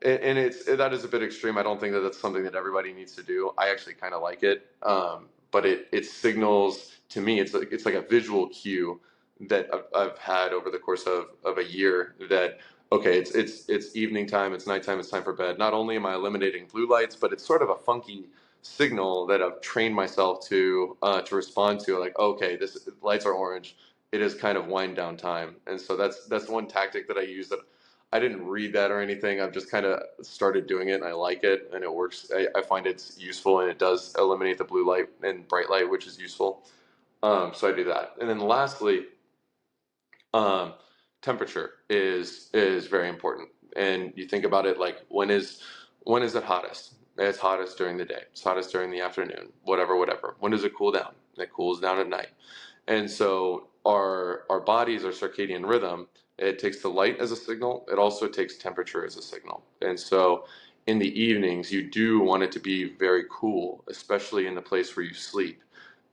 and that is a bit extreme. I don't think that that's something that everybody needs to do. I actually kind of like it, but it signals to me. It's like a visual cue that I've had over the course of a year that okay, it's evening time, it's nighttime, it's time for bed. Not only am I eliminating blue lights, but it's sort of a funky signal that I've trained myself to respond to. Like okay, this lights are orange. It is kind of wind down time, and so that's one tactic that I use that I didn't read that or anything. I've just kind of started doing it and I like it and it works. I find it's useful and it does eliminate the blue light and bright light, which is useful. So I do that. And then lastly, um, temperature is very important. And you think about it like when is it hottest? It's hottest during the day. It's hottest during the afternoon. Whatever. When does it cool down? It cools down at night. And so our bodies, our circadian rhythm, it takes the light as a signal. It also takes temperature as a signal. And so in the evenings, you do want it to be very cool, especially in the place where you sleep.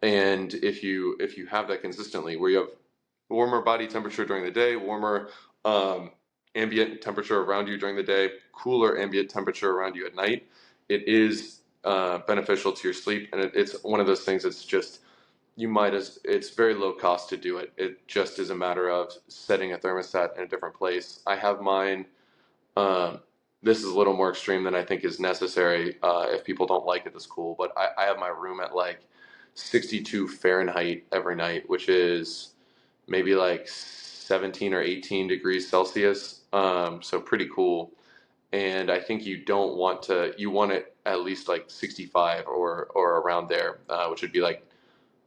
And if you have that consistently, where you have warmer body temperature during the day, warmer um, ambient temperature around you during the day, cooler ambient temperature around you at night, it is beneficial to your sleep. And it's one of those things that's just it's very low cost to do it. It just is a matter of setting a thermostat in a different place. I have mine. Um, this is a little more extreme than I think is necessary if people don't like it this cool, but I have my room at like 62 Fahrenheit every night, which is maybe like 17 or 18 degrees Celsius. So pretty cool. And I think you want it at least like 65 or around there, which would be like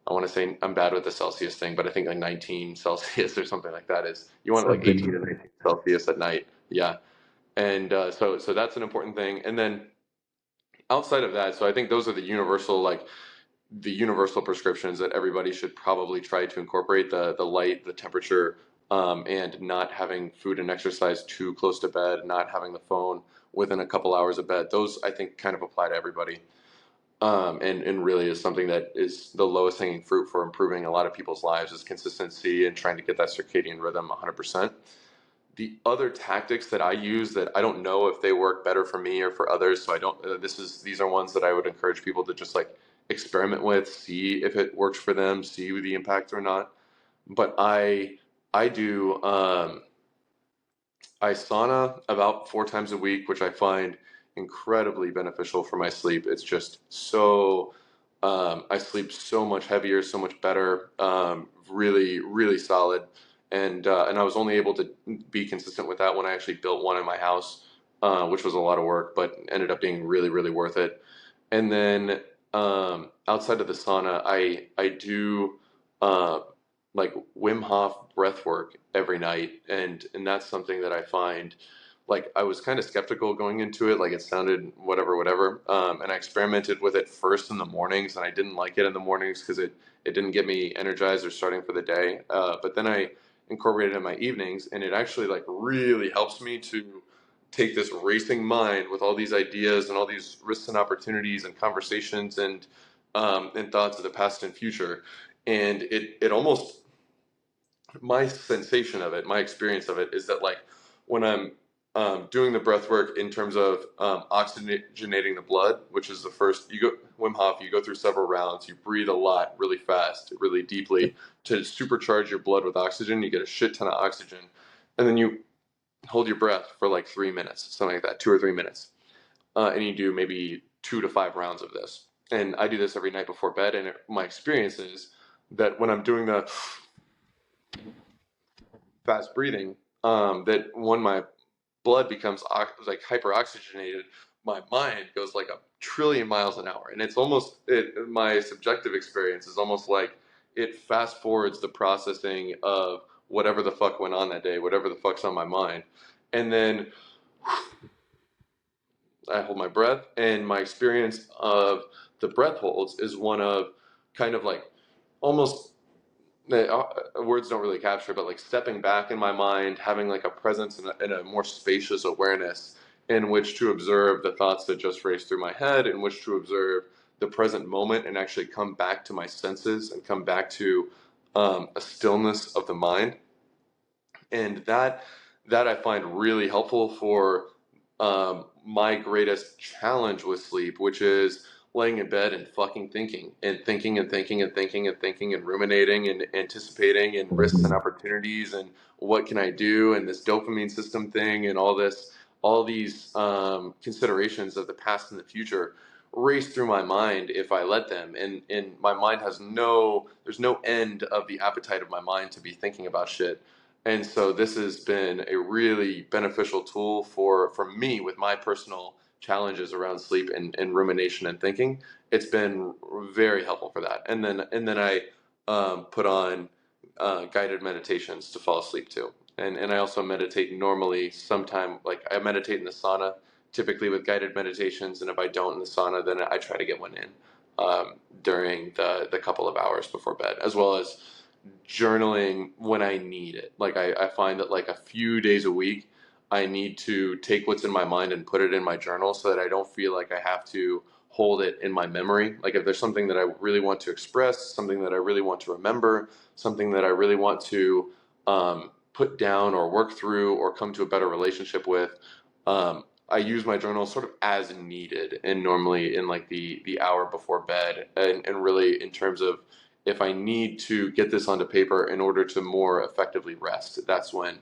I want to say I'm bad with the Celsius thing, but I think like 19 Celsius or something like that is you want like 18 to 19 Celsius at night. Yeah. And so that's an important thing. And then outside of that, so I think those are the universal prescriptions that everybody should probably try to incorporate the light, the temperature, and not having food and exercise too close to bed, not having the phone within a couple hours of bed. Those I think kind of apply to everybody. And really is something that is the lowest hanging fruit for improving a lot of people's lives is consistency and trying to get that circadian rhythm 100%. The other tactics that I use that I don't know if they work better for me or for others, so I don't. These are ones that I would encourage people to just like experiment with, see if it works for them, see the impact or not. But I do. I sauna about 4 times a week, which I find incredibly beneficial for my sleep. It's just so, I sleep so much heavier, so much better, really, really solid. And I was only able to be consistent with that when I actually built one in my house, which was a lot of work, but ended up being really, really worth it. And then outside of the sauna, I do uh, like Wim Hof breath work every night, and that's something that I find like I was kind of skeptical going into it, like it sounded whatever, and I experimented with it first in the mornings, and I didn't like it in the mornings because it didn't get me energized or starting for the day. But then I incorporated it in my evenings, and it actually like really helps me to take this racing mind with all these ideas and all these risks and opportunities and conversations and thoughts of the past and future. And it almost my sensation of it, my experience of it is that like when I'm doing the breath work in terms of oxygenating the blood, which is the first, you go Wim Hof, you go through several rounds, you breathe a lot, really fast, really deeply to supercharge your blood with oxygen. You get a shit ton of oxygen, and then you hold your breath for like 3 minutes, something like that, 2 or 3 minutes, and you do maybe 2 to 5 rounds of this. And I do this every night before bed, and my experience is that when I'm doing the fast breathing, that when my blood becomes like hyperoxygenated, my mind goes like a trillion miles an hour, and it's almost my subjective experience is almost like it fast forwards the processing of whatever the fuck went on that day, whatever the fuck's on my mind, and then I hold my breath, and my experience of the breath holds is one of kind of like almost words don't really capture, but like stepping back in my mind, having like a presence and a more spacious awareness in which to observe the thoughts that just race through my head, in which to observe the present moment and actually come back to my senses and come back to a stillness of the mind. And that I find really helpful for my greatest challenge with sleep, which is laying in bed and fucking thinking and thinking and thinking and thinking and thinking and ruminating and anticipating and risks and Mhm. opportunities and what can I do and this dopamine system thing and all these considerations of the past and the future race through my mind if I let them. And my mind there's no end of the appetite of my mind to be thinking about shit. And so this has been a really beneficial tool for me with my personal challenges around sleep and rumination and thinking. It's been very helpful for that. And then I put on guided meditations to fall asleep too. And I also meditate normally sometime, like I meditate in the sauna, typically with guided meditations. And if I don't in the sauna, then I try to get one in during the couple of hours before bed, as well as journaling when I need it. Like I find that like a few days a week, I need to take what's in my mind and put it in my journal so that I don't feel like I have to hold it in my memory. Like if there's something that I really want to express, something that I really want to remember, something that I really want to put down or work through or come to a better relationship with, I use my journal sort of as needed and normally in like the hour before bed and really in terms of if I need to get this onto paper in order to more effectively rest, that's when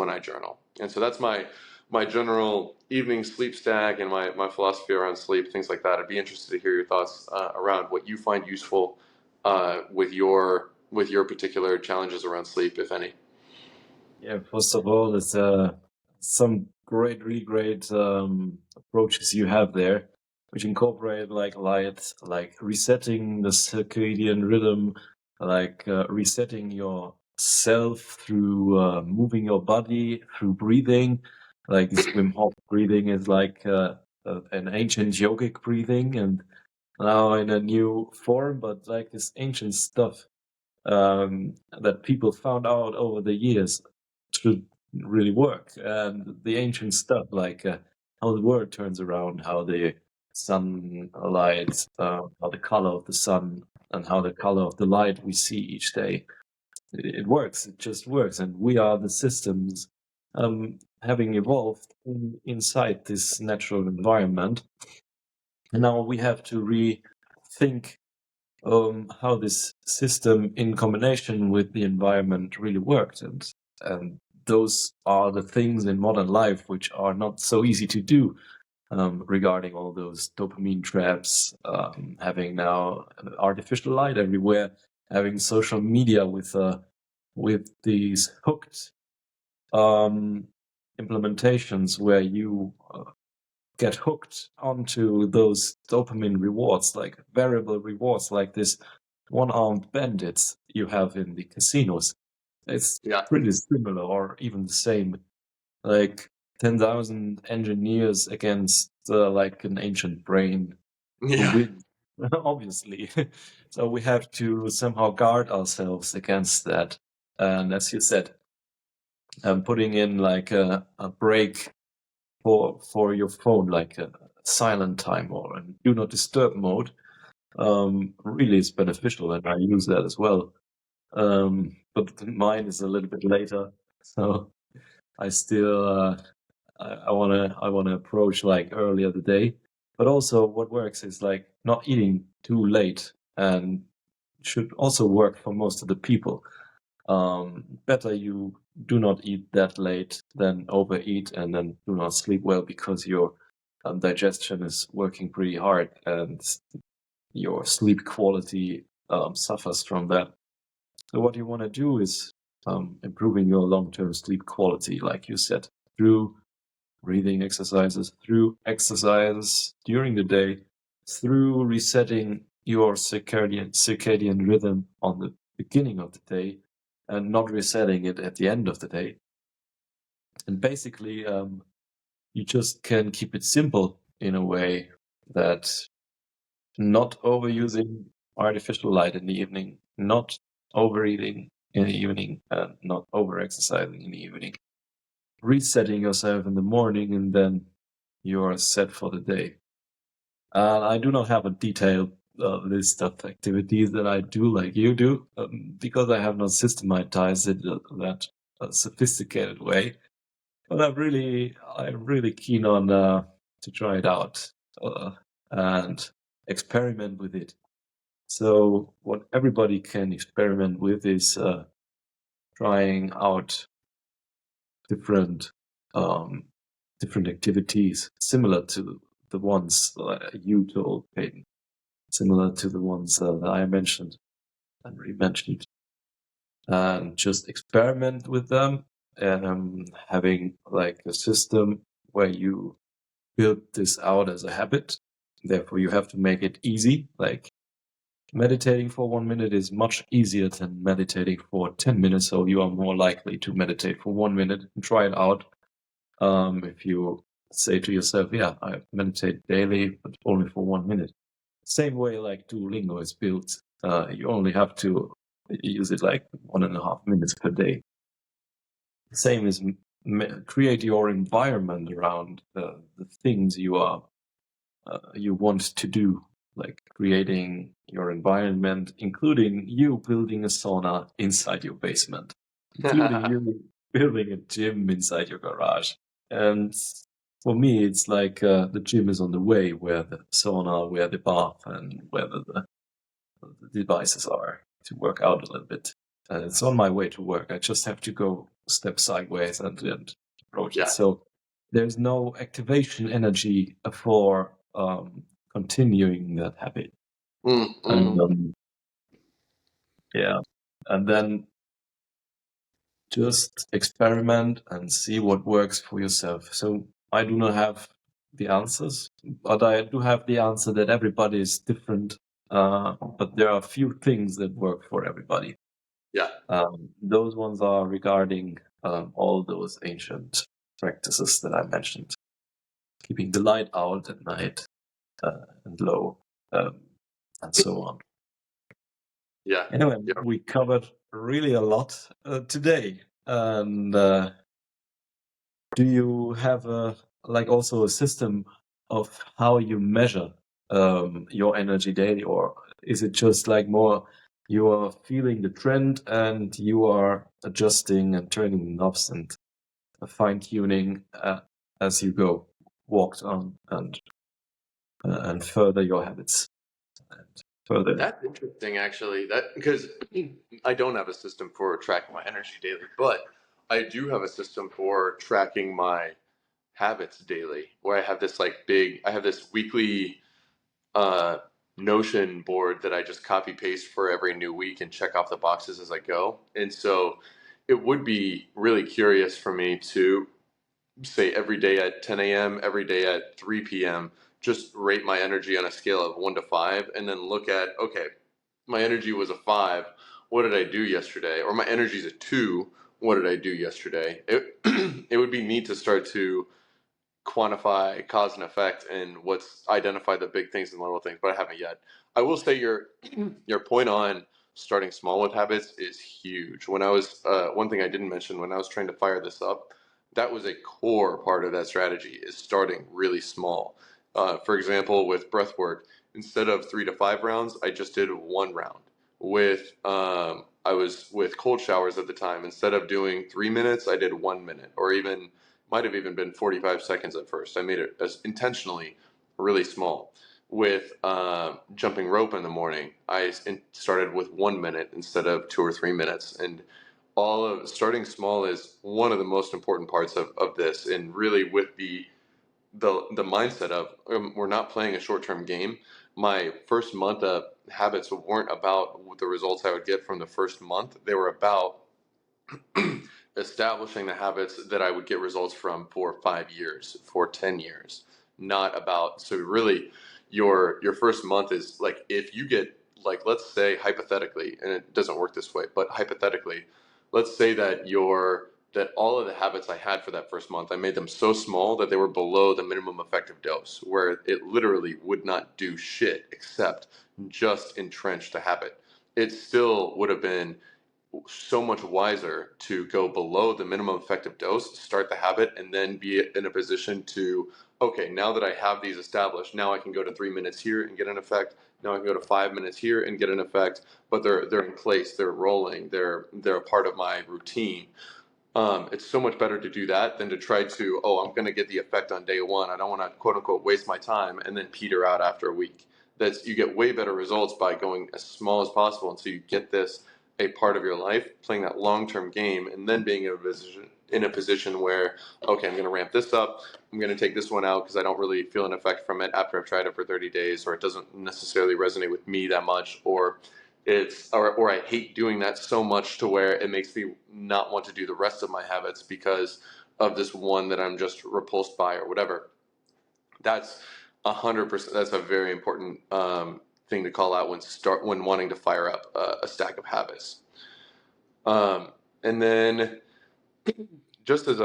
I journal. And so that's my general evening sleep stack and my philosophy around sleep, things like that. I'd be interested to hear your thoughts around what you find useful with your particular challenges around sleep, if any. Yeah, first of all, it's some really great approaches you have there, which incorporate like light, like resetting the circadian rhythm, like resetting yourself through moving your body, through breathing. Like this Wim Hof breathing is like an ancient yogic breathing, and now in a new form, but like this ancient stuff that people found out over the years should really work. And the ancient stuff, like how the world turns around, how the sunlight, how the color of the sun, and how the color of the light we see each day, it works. It just works. And we are the systems having evolved inside this natural environment. And now we have to rethink how this system in combination with the environment really worked. And those are the things in modern life which are not so easy to do regarding all those dopamine traps, having now artificial light everywhere, having social media with these hooked implementations where you get hooked onto those dopamine rewards, like variable rewards, like this one-armed bandits you have in the casinos. It's Yeah. pretty similar, or even the same. Like 10,000 engineers against like an ancient brain who Yeah. wins, obviously. So we have to somehow guard ourselves against that. And as you said, putting in like a break for your phone, like a silent time or a do not disturb mode, really is beneficial, and I use that as well. But mine is a little bit later, so I still I wanna approach like earlier the day. But also, what works is like not eating too late, and should also work for most of the people. Better you do not eat that late than overeat and then do not sleep well because your digestion is working pretty hard and your sleep quality suffers from that. So what you want to do is improving your long-term sleep quality, like you said, through breathing exercises, through exercises during the day, through resetting your circadian rhythm on the beginning of the day and not resetting it at the end of the day. And basically, you just can keep it simple in a way that not overusing artificial light in the evening, not overeating in the evening, and not overexercising in the evening. Resetting yourself in the morning, and then you are set for the day. I do not have a detailed list of activities that I do like you do, because I have not systematized it that sophisticated way. But I'm really keen on to try it out and experiment with it. So what everybody can experiment with is trying out different um, different activities similar to the ones you told, Peyton, similar to the ones that I mentioned and re-mentioned, and just experiment with them, having like a system where you build this out as a habit. Therefore, you have to make it easy. Like meditating for 1 minute is much easier than meditating for 10 minutes. So you are more likely to meditate for 1 minute and try it out. If you say to yourself, yeah, I meditate daily, but only for 1 minute. Same way like Duolingo is built. You only have to use it like 1.5 minutes per day. The same is create your environment around the things you want to do, like creating your environment, including you building a sauna inside your basement, including you building a gym inside your garage. And for me, it's like the gym is on the way, where the sauna, where the bath, and where the devices are to work out a little bit. And it's on my way to work. I just have to go step sideways and approach it. So there's no activation energy for continuing that habit. And yeah, and then just experiment and see what works for yourself. So I do not have the answers, but I do have the answer that everybody is different. But there are a few things that work for everybody. Yeah. Those ones are regarding all those ancient practices that I mentioned. Keeping the light out at night and low, and so on. Yeah. Anyway, we covered really a lot today. And do you have also a system of how you measure your energy daily, or is it just like more you are feeling the trend and you are adjusting and turning the knobs and fine-tuning as you go, walked on and further your habits and further? That's interesting, actually. That because I don't have a system for tracking my energy daily, but I do have a system for tracking my habits daily. Where I have this weekly uh, Notion board that I just copy paste for every new week and check off the boxes as I go. And so it would be really curious for me to say every day at 10 a.m., every day at 3 p.m., just rate my energy on a scale of 1 to 5, and then look at, okay, my energy was a 5. What did I do yesterday? Or my energy is a 2. What did I do yesterday? It would be neat to start to quantify cause and effect and what's identify the big things and little things, but I haven't yet. I will say your point on starting small with habits is huge. When I was one thing I didn't mention when I was trying to fire this up, that was a core part of that strategy is starting really small. For example, with breath work, instead of 3 to 5 rounds, I just did 1 round. With I was with cold showers at the time. Instead of doing 3 minutes, I did 1 minute, or even might have even been 45 seconds at first. I made it as intentionally really small. With jumping rope in the morning, I started with 1 minute instead of 2 or 3 minutes. And all of starting small is one of the most important parts of this. And really, with the mindset of we're not playing a short term game. My first month of habits weren't about the results I would get from the first month. They were about establishing the habits that I would get results from for 5 years, for 10 years, not about, so really your first month is like, if you get, like, let's say hypothetically, and it doesn't work this way, but hypothetically, let's say that that all of the habits I had for that first month, I made them so small that they were below the minimum effective dose, where it literally would not do shit except just entrench the habit. It still would have been so much wiser to go below the minimum effective dose, start the habit, and then be in a position to, okay, now that I have these established, now I can go to 3 minutes here and get an effect. Now I can go to 5 minutes here and get an effect. But they're in place, they're rolling, they're a part of my routine. It's so much better to do that than to try to, oh, I'm going to get the effect on day one. I don't want to quote unquote waste my time and then peter out after a week. You get way better results by going as small as possible until you get this a part of your life, playing that long term game, and then being in a position where, okay, I'm going to ramp this up. I'm going to take this one out because I don't really feel an effect from it after I've tried it for 30 days, or it doesn't necessarily resonate with me that much, or I hate doing that so much to where it makes me not want to do the rest of my habits because of this one that I'm just repulsed by or whatever. That's 100%. That's a very important thing to call out when wanting to fire up a stack of habits. And then just as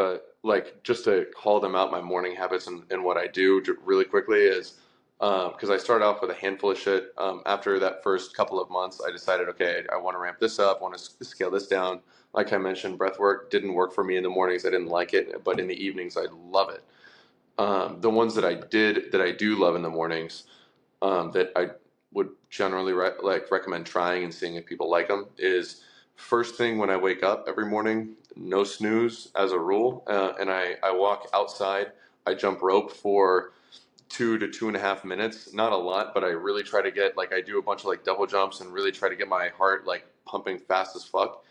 just to call them out, my morning habits and what I do really quickly is because I started off with a handful of shit. After that first couple of months, I decided, okay, I want to ramp this up, want to scale this down. Like I mentioned, breath work didn't work for me in the mornings. I didn't like it, but in the evenings, I love it. The ones that I do love in the mornings, that I would generally recommend trying and seeing if people like them is first thing when I wake up every morning, no snooze as a rule, and I walk outside. I jump rope for 2 to 2.5 minutes, not a lot, but I really try to get I do a bunch of double jumps and really try to get my heart pumping fast as fuck,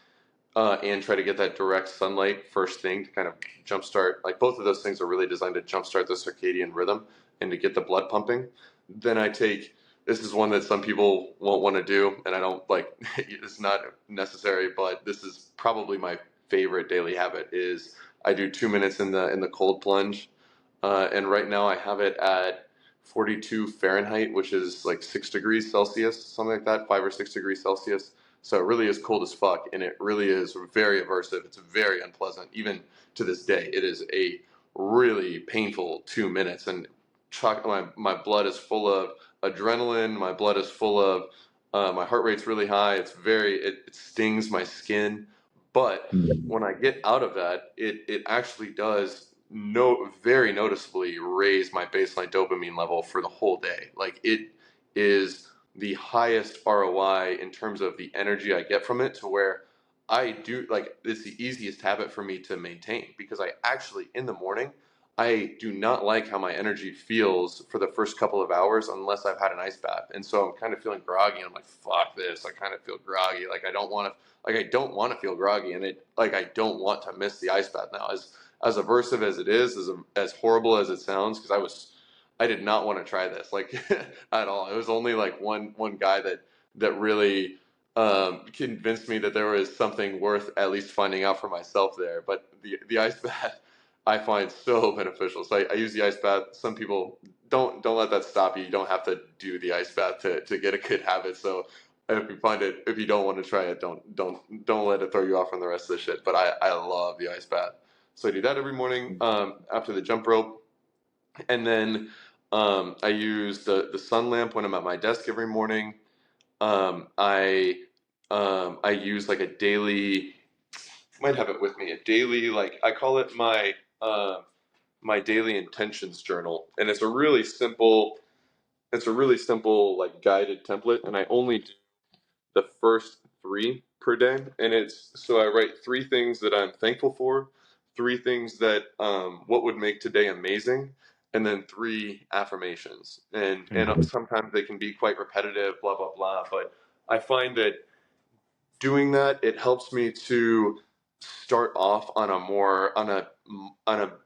and try to get that direct sunlight first thing to kind of jumpstart. Both of those things are really designed to jumpstart the circadian rhythm and to get the blood pumping. Then I take this is one that some people won't want to do, and I don't like. It's not necessary, but this is probably my favorite daily habit. Is I do 2 minutes in the cold plunge, and right now I have it at 42 Fahrenheit, which is like 6 degrees Celsius, something like that, 5 or 6 degrees Celsius. So it really is cold as fuck, and it really is very aversive. It's very unpleasant, even to this day. It is a really painful 2 minutes, and my blood is full of adrenaline. My blood is full of my heart rate's really high. It stings my skin, but when I get out of that, it actually does very noticeably raise my baseline dopamine level for the whole day. It is the highest ROI in terms of the energy I get from it, to where it's the easiest habit for me to maintain, because I actually in the morning I do not like how my energy feels for the first couple of hours unless I've had an ice bath. And so I'm kind of feeling groggy, and I'm like, fuck this. I kind of feel groggy. I don't want to feel groggy, and I don't want to miss the ice bath now. As aversive as it is, as horrible as it sounds, because I did not want to try this at all. It was only one guy that really convinced me that there was something worth at least finding out for myself there. But the ice bath I find so beneficial. So I use the ice bath. Some people don't let that stop you. You don't have to do the ice bath to get a good habit. So if you don't want to try it, don't let it throw you off from the rest of the shit. But I love the ice bath. So I do that every morning after the jump rope, and then I use the sun lamp when I'm at my desk every morning. I use a daily. Might have it with me. A daily, I call it my daily intentions journal, and it's a really simple guided template, and I only do the first three per day. And it's so I write three things that I'm thankful for, three things that what would make today amazing, and then three affirmations. And sometimes they can be quite repetitive, blah blah blah. But I find that doing that, it helps me to start off on a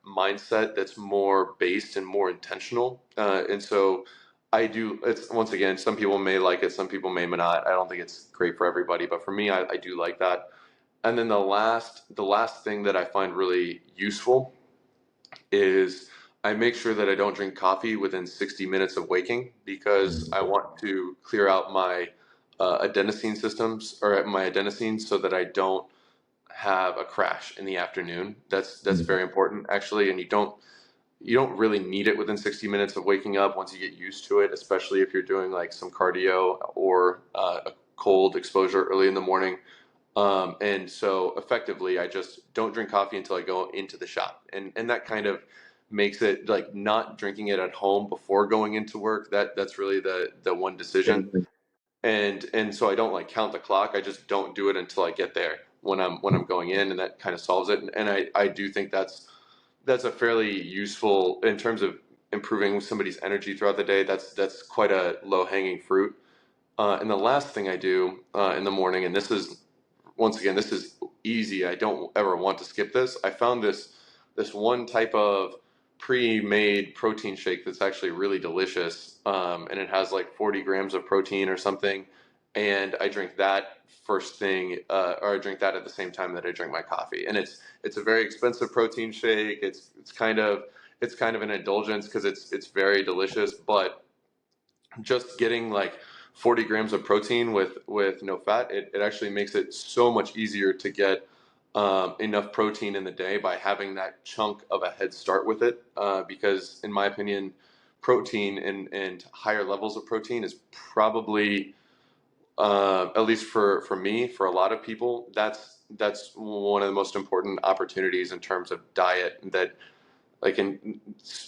mindset that's more based and more intentional. And so I do. It's once again, some people may like it, some people may not. I don't think it's great for everybody, but for me, I do like that. And then the last thing that I find really useful is I make sure that I don't drink coffee within 60 minutes of waking, because I want to clear out my adenosine systems, or my adenosine, so that I don't have a crash in the afternoon. That's very important actually, and you don't really need it within 60 minutes of waking up once you get used to it, especially if you're doing some cardio or a cold exposure early in the morning. And so effectively, I just don't drink coffee until I go into the shop, and that kind of makes it not drinking it at home before going into work. That's really the one decision, and so I don't count the clock. I just don't do it until I get there. when I'm going in, and that kind of solves it. And I do think that's a fairly useful in terms of improving somebody's energy throughout the day. That's quite a low hanging fruit. And the last thing I do in the morning, and this is once again, this is easy. I don't ever want to skip this. I found this one type of pre-made protein shake that's actually really delicious, and it has like 40 grams of protein or something. And I drink that first thing, or I drink that at the same time that I drink my coffee. And it's a very expensive protein shake. It's kind of an indulgence because it's very delicious, but just getting like 40 grams of protein with no fat, it actually makes it so much easier to get enough protein in the day by having that chunk of a head start with it. Because in my opinion, protein and higher levels of protein is probably, at least for me, for a lot of people, that's one of the most important opportunities in terms of diet that like, and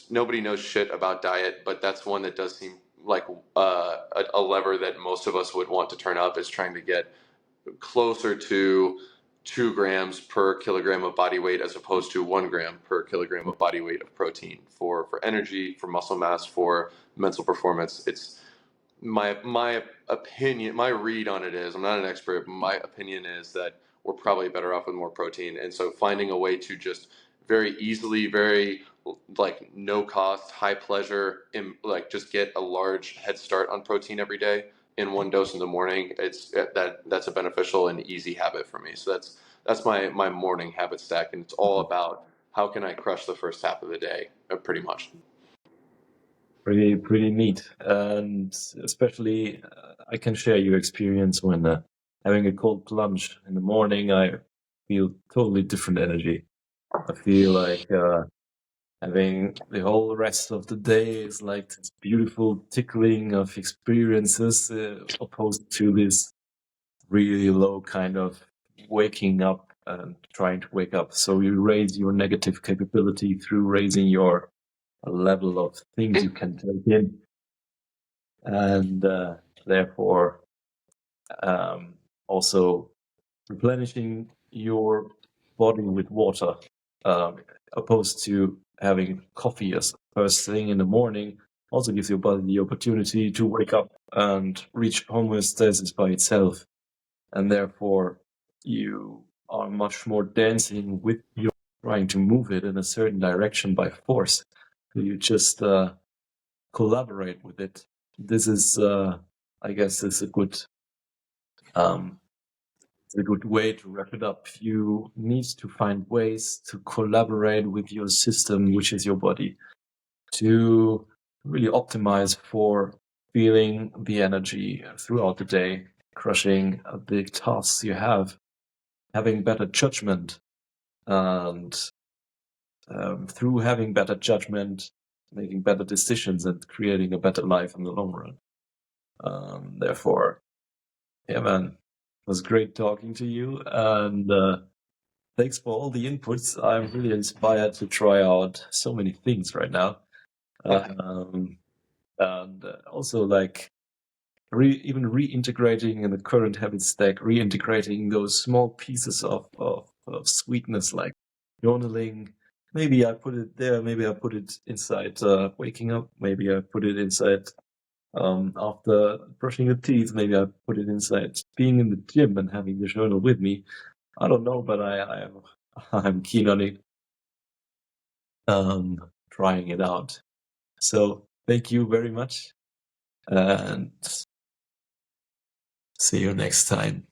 nobody knows shit about diet, but that's one that does seem like a lever that most of us would want to turn up, is trying to get closer to 2 grams per kilogram of body weight as opposed to 1 gram per kilogram of body weight of protein for energy, for muscle mass, for mental performance. It's my opinion, my read on it is, I'm not an expert, but my opinion is that we're probably better off with more protein. And so finding a way to just very easily, very like no cost, high pleasure, and like just get a large head start on protein every day in one dose in the morning, that's a beneficial and easy habit for me. So that's my morning habit stack, and it's all about how can I crush the first half of the day, pretty much. Pretty neat. And especially, I can share your experience when having a cold plunge in the morning. I feel totally different energy. I feel like having the whole rest of the day is like this beautiful tickling of experiences, opposed to this really low kind of waking up and trying to wake up. So you raise your negative capability through raising your level of things you can take in, and therefore also replenishing your body with water, opposed to having coffee as first thing in the morning, also gives your body the opportunity to wake up and reach homeostasis by itself, and therefore you are much more dancing with your trying to move it in a certain direction by force. You just collaborate with it. This is, I guess, is a good way to wrap it up. You need to find ways to collaborate with your system, which is your body, to really optimize for feeling the energy throughout the day, crushing the tasks you have, having better judgment, and through having better judgment, making better decisions and creating a better life in the long run. Therefore, yeah, man, it was great talking to you, and thanks for all the inputs. I'm really inspired to try out so many things right now. And also like even reintegrating in the current habit stack, reintegrating those small pieces of sweetness, like journaling. Maybe I put it there, maybe I put it inside waking up, maybe I put it inside after brushing the teeth, maybe I put it inside being in the gym and having the journal with me. I don't know, but I'm keen on it, trying it out. So thank you very much, and see you next time.